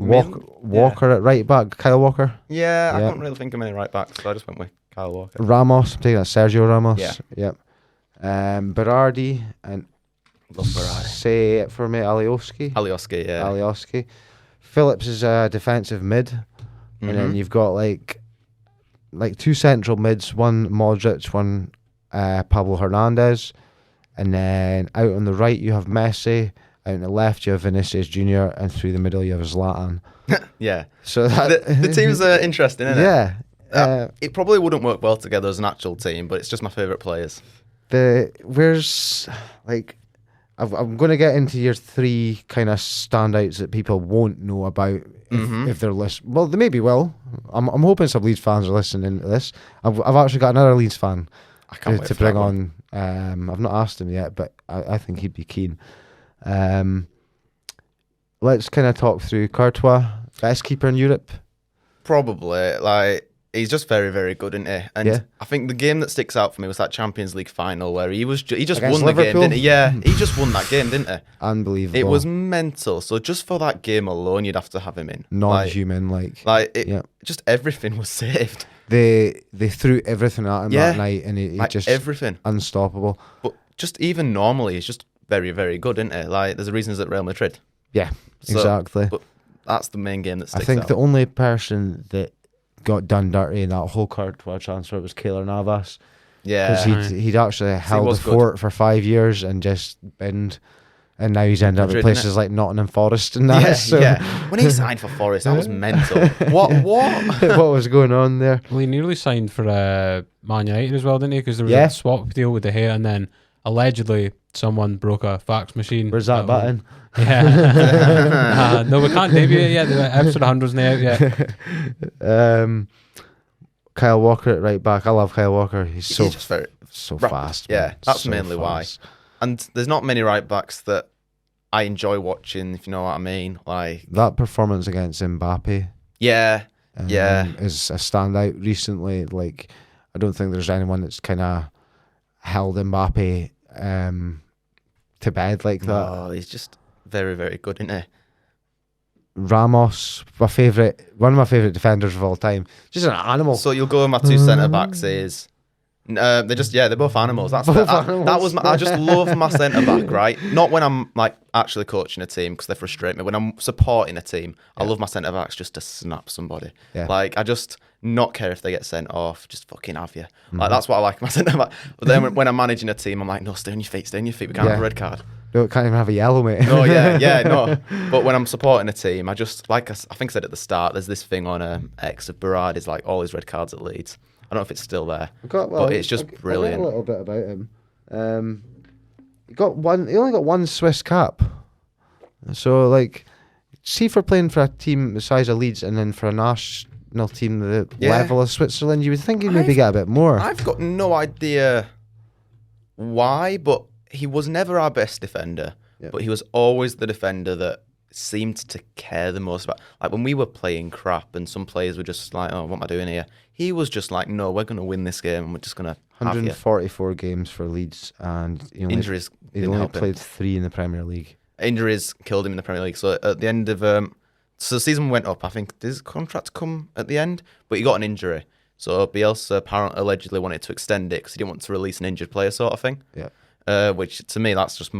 Walker at right back. Kyle Walker. Yeah, I couldn't really think of any right backs, so I just went with Kyle Walker. Ramos. I'm taking that. Sergio Ramos. Yeah. Yep. Berardi and Love Berardi. say it for me. Alioski. Alioski. Phillips is a defensive mid, and then you've got like 2 central mids. One Modric, one Pablo Hernandez, and then out on the right you have Messi. Out on the left you have Vinicius Junior, and through the middle you have Zlatan. Yeah. So the team's interesting, isn't it? Yeah. It probably wouldn't work well together as an actual team, but it's just my favourite players. I'm going to get into your 3 kind of standouts that people won't know about if they're listening. Well, they maybe will. I'm hoping some Leeds fans are listening to this. I've actually got another Leeds fan I can't wait to for bring that on. I've not asked him yet, but I think he'd be keen. Let's kind of talk through Courtois, best keeper in Europe. Probably. He's just very, very good, isn't he? And I think the game that sticks out for me was that Champions League final where he just Against won the Liverpool. game, didn't he? Yeah, he just won that game, didn't he? Unbelievable. It was mental. So just for that game alone, you'd have to have him in. Non-human, just everything was saved. They threw everything at him that night, and he just everything unstoppable. But just even normally, he's just very, very good, isn't he? There's a reason he's at Real Madrid. Yeah, exactly. But that's the main game that sticks out. I think the only person that got done dirty in that whole Courtois transfer was Keylor Navas. Yeah, because he'd actually held the fort for 5 years and just binned, and now he's ended up at places like Nottingham Forest and that. When he signed for Forest, that was mental. What was going on there? Well, he nearly signed for Man United as well, didn't he? Because there was a swap deal with De Gea, and then allegedly someone broke a fax machine. Where's that button? Yeah. No, we can't debut it yet. The episode 100's not out yet. Kyle Walker at right back. I love Kyle Walker. He's just so fast. Yeah, man. that's so mainly fast. why. And there's not many right backs that I enjoy watching, if you know what I mean. That performance against Mbappe. Yeah. Is a standout recently. I don't think there's anyone that's kind of held Mbappe to bed like that. Oh, he's just very, very good, isn't he? Ramos, one of my favourite defenders of all time. Just an animal. So you'll go with my 2 centre backs is they're both animals. That was I just love my centre back, right? Not when I'm actually coaching a team because they frustrate me. When I'm supporting a team, I love my centre backs just to snap somebody. Yeah. I just not care if they get sent off, just fucking have you. That's what I like my centre back. But then when I'm managing a team, I'm like, no, stay on your feet. We can't have a red card. No, can't even have a yellow, mate. No, no. But when I'm supporting a team, I just I think I said at the start, there's this thing on X of Berardi's all his red cards at Leeds. I don't know if it's still there, but it's just brilliant. I read a little bit about him. He only got 1 Swiss cap. So see for playing for a team the size of Leeds and then for a national team the level of Switzerland, you would think he'd maybe get a bit more. I've got no idea why, but he was never our best defender. Yep. But he was always the defender that seemed to care the most about. When we were playing crap and some players were just oh, what am I doing here? He was just no, we're going to win this game and we're just going to 144 games for Leeds, and injuries. He only played 3 in the Premier League. Injuries killed him in the Premier League. So at the end of so the season went up. I think did his contract come at the end, but he got an injury. So Bielsa apparently allegedly wanted to extend it because he didn't want to release an injured player, sort of thing. Yeah. Which to me that's just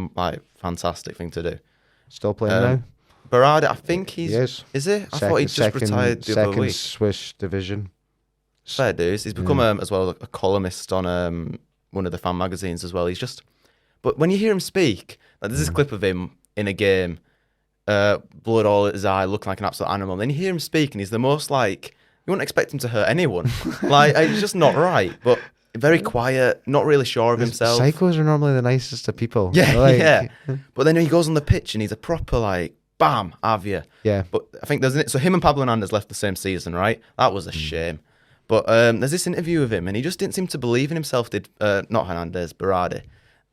fantastic thing to do. Still playing now. Berardi, I think he is. Is he? I thought he just retired the other week. Second Swiss division. Fair dues. He's become as well a columnist on one of the fan magazines as well. He's just, but when you hear him speak, there's this clip of him in a game, blood all at his eye, looking like an absolute animal. And then you hear him speak, and he's the most you wouldn't expect him to hurt anyone. He's just not right, but very quiet, not really sure of himself. Psychos are normally the nicest of people. Yeah, yeah. But then he goes on the pitch, and he's a proper bam, have you? Yeah. But I think so him and Pablo Hernandez left the same season, right? That was a shame. But there's this interview of him, and he just didn't seem to believe in himself. Not Hernandez, Berardi,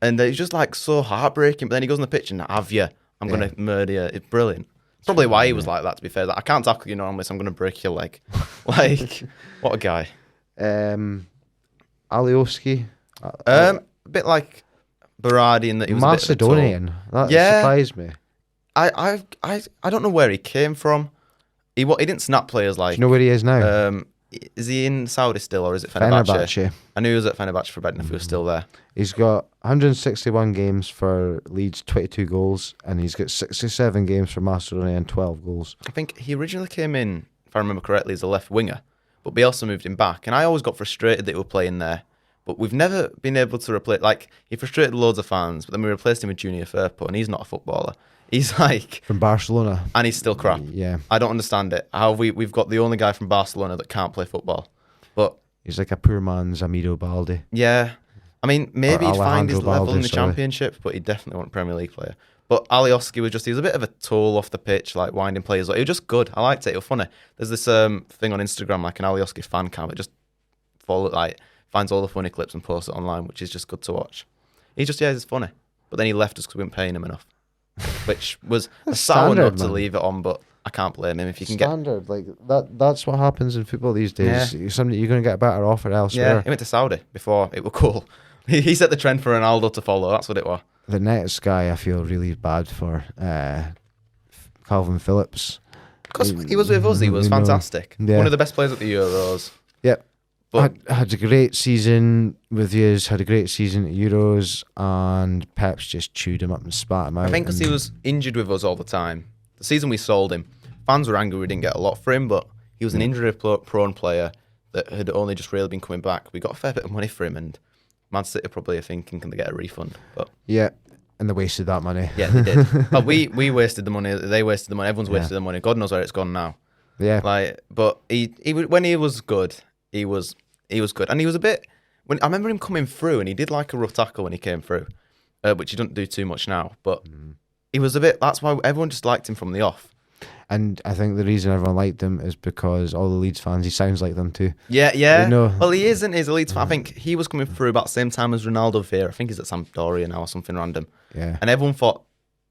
and it's just so heartbreaking. But then he goes on the pitch and have you? I'm gonna murder you. It's brilliant. It's probably why he was like that. To be fair, I can't tackle you normally, so I'm gonna break your leg. What a guy. Alioski. A bit like Berardi in that he was Macedonian. That surprised me. I don't know where he came from. He didn't snap players like. Do you know where he is now? Is he in Saudi still, or is it Fenerbahce? I knew he was at Fenerbahce for Bednar if he was still there. He's got 161 games for Leeds, 22 goals, and he's got 67 games for Macedonia and 12 goals. I think he originally came in, if I remember correctly, as a left winger, but Bielsa moved him back, and I always got frustrated that he was playing there. But we've never been able to replace. Like, he frustrated loads of fans, but then we replaced him with Junior Firpo, and he's not a footballer. He's like from Barcelona, and he's still crap. Yeah, I don't understand it. How we've got the only guy from Barcelona that can't play football, but he's like a poor man's Amido Balde. Yeah, I mean maybe he'd find his level in the sorry. Championship, but he definitely wasn't a Premier League player. But Alioski he was a bit of a tool off the pitch, like winding players. He was just good. I liked it. It was funny. There's this thing on Instagram, like an Alioski fan cam. It just finds all the funny clips and posts it online, which is just good to watch. He's funny. But then he left us because we weren't paying him enough. Which was a sour note to leave it on, but I can't blame him if you can standard like that's what happens in football these days. Yeah. You're going to get a better offer elsewhere. Yeah, he went to Saudi before it was cool. He set the trend for Ronaldo to follow. That's what it was. The next guy I feel really bad for, Calvin Phillips, because he was with us. He was fantastic. Yeah. One of the best players at the Euros. Yep. But had a great season with yous, had a great season at Euros, and Pep's just chewed him up and spat him out. I think because he was injured with us all the time. The season we sold him, fans were angry we didn't get a lot for him, but he was an injury-prone player that had only just really been coming back. We got a fair bit of money for him, and Man City probably are thinking, can they get a refund? But yeah, and they wasted that money. Yeah, they did. But we wasted the money, they wasted the money, everyone's wasted the money. God knows where it's gone now. Yeah. But he when he was good, he was good, and he was a bit. When I remember him coming through, and he did like a rough tackle when he came through, which he doesn't do too much now. But he was a bit. That's why everyone just liked him from the off. And I think the reason everyone liked him is because all the Leeds fans, he sounds like them too. Yeah. Well, he isn't. He's a Leeds fan. I think he was coming through about the same time as Ronaldo Vieira. I think he's at Sampdoria now or something random. Yeah. And everyone thought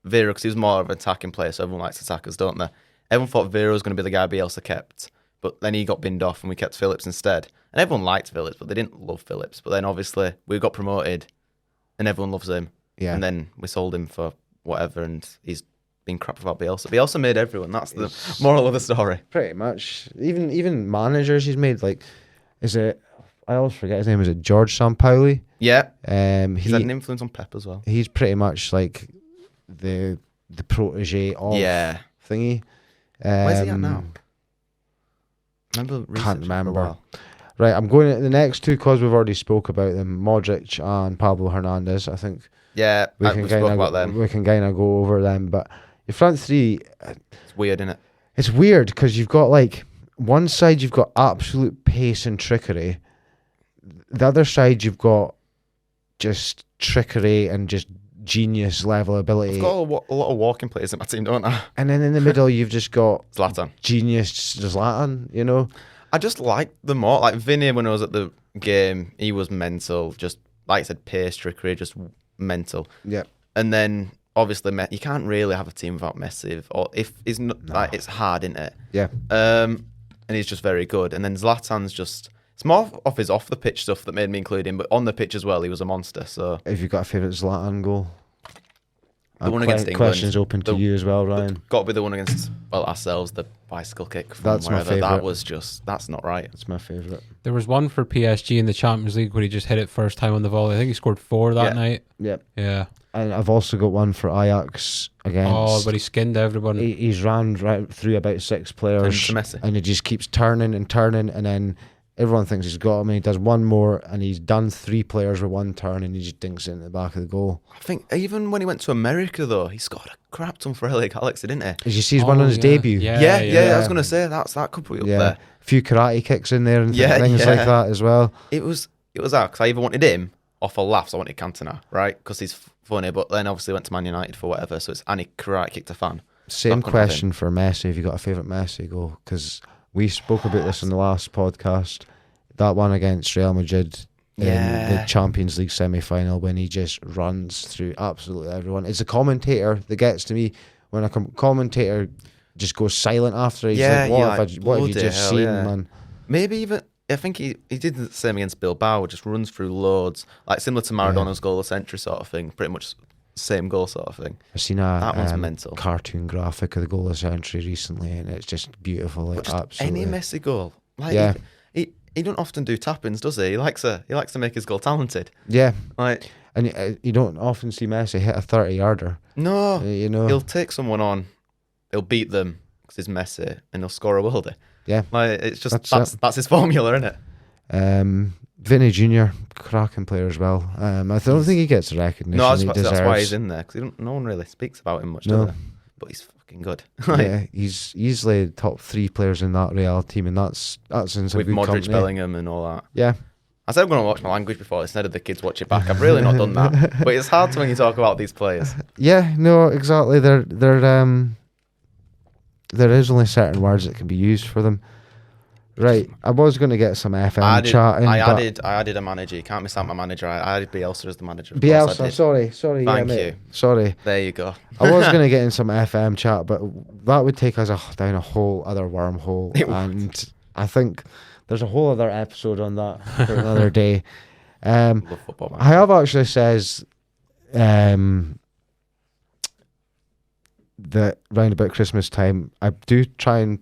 Vieira, because he was more of an attacking player, so everyone likes attackers, don't they? Everyone thought Vieira was going to be the guy Bielsa kept. But then he got binned off and we kept Phillips instead. And everyone liked Phillips, but they didn't love Phillips. But then obviously we got promoted and everyone loves him. Yeah. And then we sold him for whatever and he's been crap about Bielsa. Bielsa made everyone. That's the moral of the story. Pretty much. Even managers he's made, like, I always forget his name, is it George Sampaoli? Yeah. He's had an influence on Pep as well. He's pretty much like the protege of thingy. Where's he at now? Can't remember. Right, I'm going to the next two because we've already spoke about them, Modric and Pablo Hernandez. I think we can spoke about them. We can kind of go over them, but your front three, it's weird, isn't it? It's weird because you've got like one side you've got absolute pace and trickery, the other side you've got just trickery and just genius level ability. I've got a lot of walking players in my team, don't I? And then in the middle you've just got Zlatan. Genius Zlatan, you know. I just like them all. Like Vinny, when I was at the game, he was mental. Just like I said, pace, trickery, just mental. Yeah. And then obviously you can't really have a team without Messi, or if it's not like it's hard, isn't it? Yeah. And he's just very good. And then Zlatan's just. It's more of his off the pitch stuff that made me include him, but on the pitch as well, he was a monster. So, have you got a favourite Zlatan goal? The one against England. Questions open to you as well, Ryan. Got to be the one against ourselves, the bicycle kick from that's wherever. My favourite. That was just that's not right. That's my favourite. There was one for PSG in the Champions League where he just hit it first time on the volley. I think he scored 4 that night. Yep. Yeah. And I've also got one for Ajax against. Oh, but he skinned everyone. He's ran right through about 6 players, and he just keeps turning, and then. Everyone thinks he's got him, and he does one more, and he's done 3 players with one turn, and he just dinks it in the back of the goal. I think even when he went to America, though, he scored a crap ton for LA Galaxy, didn't he? As you see, he's one on his debut. Yeah. I was going to say that could put up there. A few karate kicks in there and things like that as well. It was that because I even wanted him off for laughs. I wanted Cantona, right? Because he's funny, but then obviously went to Man United for whatever. So and he karate kicked a fan. Same question for Messi. Have you got a favourite Messi goal? Because we spoke about this in the last podcast. That one against Real Madrid in the Champions League semi-final when he just runs through absolutely everyone. It's a commentator that gets to me when a commentator just goes silent after. He's like, what have you just seen, man? Maybe even, I think he did the same against Bilbao, just runs through loads, like similar to Maradona's goal of century sort of thing, pretty much same goal sort of thing. I've seen That one's a mental. cartoon graphic of the goalless entry recently, and it's just beautiful. Like, Just absolutely. any Messi goal. Like, Yeah. he don't often do tap-ins, does he? He likes to make his goal talented. Yeah, Like, and you don't often see Messi hit a 30-yarder. no, You know. he'll take someone on, he'll beat them because he's Messi, and he'll score a worldie. Yeah. Like, it's just That's that's his formula, isn't it? Vinny Jr., cracking player as well. I don't think he gets the recognition No, he deserves. that's why he's in there because no one really speaks about him much, No. does they? But he's fucking good. Like, Yeah, he's easily the top 3 players in that Real team, and that's in some with good Modric, company. Bellingham, and all that. Yeah, I said I'm going to watch my language before instead of the kids watch it back. I've really not done that, but it's hard when you talk about these players. yeah, no, exactly. There is only certain words that can be used for them. Right, I was going to get some FM chat in. I but added a manager. You can't miss out my manager. I added Bielsa as the manager. Of course I Bielsa, did. sorry, Thank yeah, you. mate. Sorry. There you go. I was going to get in some FM chat, but that would take us down a whole other wormhole. It would. And I think there's a whole other episode on that for another day. Love football, man. I have actually says that round about Christmas time, I do try and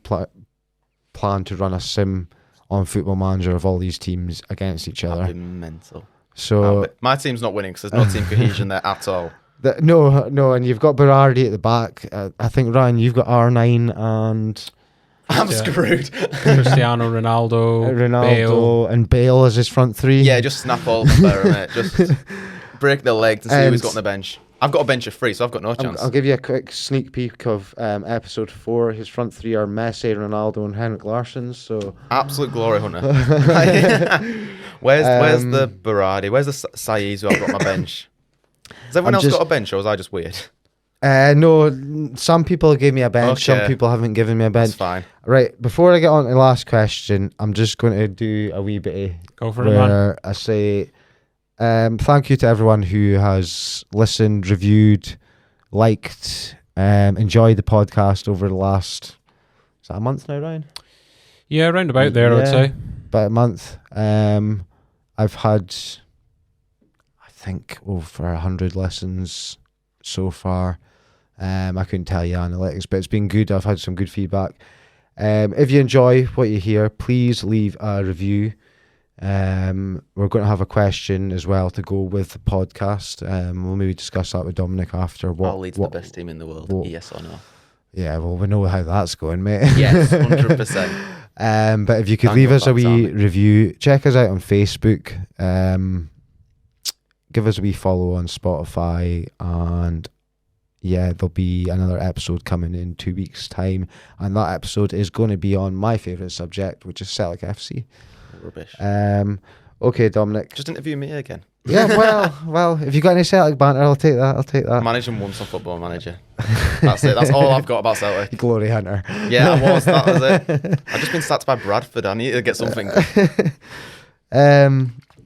plan to run a sim on Football Manager of all these teams against each That'd other. be mental. So My team's not winning because there's no team cohesion there at all. no, and you've got Berardi at the back. I think, Ryan, you've got R9 and I'm Yeah. screwed. Cristiano Ronaldo, Bale. Ronaldo and Bale as his front 3. Yeah, just snap all there, mate. Just break their legs and see who he's And- got on the bench. I've got a bench of 3, so I've got no chance. I'll give you a quick sneak peek of episode 4. His front 3 are Messi, Ronaldo, and Henrik Larsson. So Absolute glory hunter. Where's the Berardi? Where's the Saiz who I've got on my bench? Has everyone else got a bench, or was I just weird? no, some people gave me a bench. Okay. Some people haven't given me a bench. That's fine. Right, before I get on to the last question, I'm just going to do a wee bit Go for it, man. where I say thank you to everyone who has listened, reviewed, liked, enjoyed the podcast over the last, is that a month now, Ryan? Yeah, round about there, I would Yeah. say. About a month. I've had, I think, over 100 listens so far. I couldn't tell you analytics, but it's been good. I've had some good feedback. If you enjoy what you hear, please leave a review. We're going to have a question as well to go with the podcast. We'll maybe discuss that with Dominic after. What Leeds the best team in the world? Yes or no? Yeah, well, we know how that's going, mate. Yes, 100%. But if you could Thank leave you us for a that, wee Tommy. review, check us out on Facebook. Give us a wee follow on Spotify, and yeah, there'll be another episode coming in 2 weeks' time, and that episode is going to be on my favourite subject, which is Celtic FC. Rubbish. Okay, Dominic. Just interview me again. Yeah, well, if you got any Celtic banter, I'll take that. Manage them once on Football Manager. That's it. That's all I've got about Celtic. Glory hunter. Yeah, I was. That was it. I've just been sacked by Bradford. I need to get something.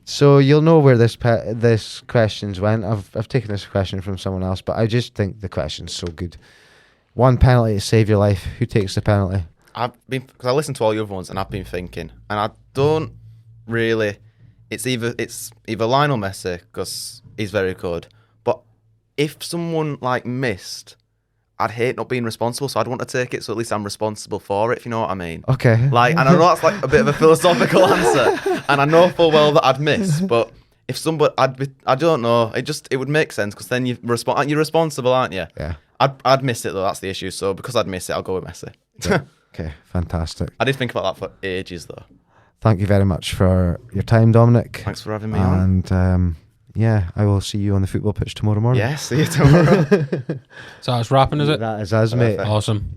So you'll know where this questions went. I've taken this question from someone else, but I just think the question's so good. One penalty to save your life. Who takes the penalty? I've been, because I listened to all your other ones and I've been thinking, and I don't really. It's either Lionel Messi because he's very good, but if someone like missed, I'd hate not being responsible, so I'd want to take it, so at least I'm responsible for it, if you know what I mean. Okay. Like, and I know that's like a bit of a philosophical answer, and I know full well that I'd miss, but if somebody, I don't know, it would make sense, because then you're responsible, aren't you? Yeah. I'd miss it though, that's the issue, so because I'd miss it, I'll go with Messi. Yeah. Okay, fantastic. I did think about that for ages though. Thank you very much for your time, Dominic. Thanks for having me on. And yeah, I will see you on the football pitch tomorrow morning. Yeah, see you tomorrow. So that's wrapping, is it? That is us, mate. Perfect. Awesome.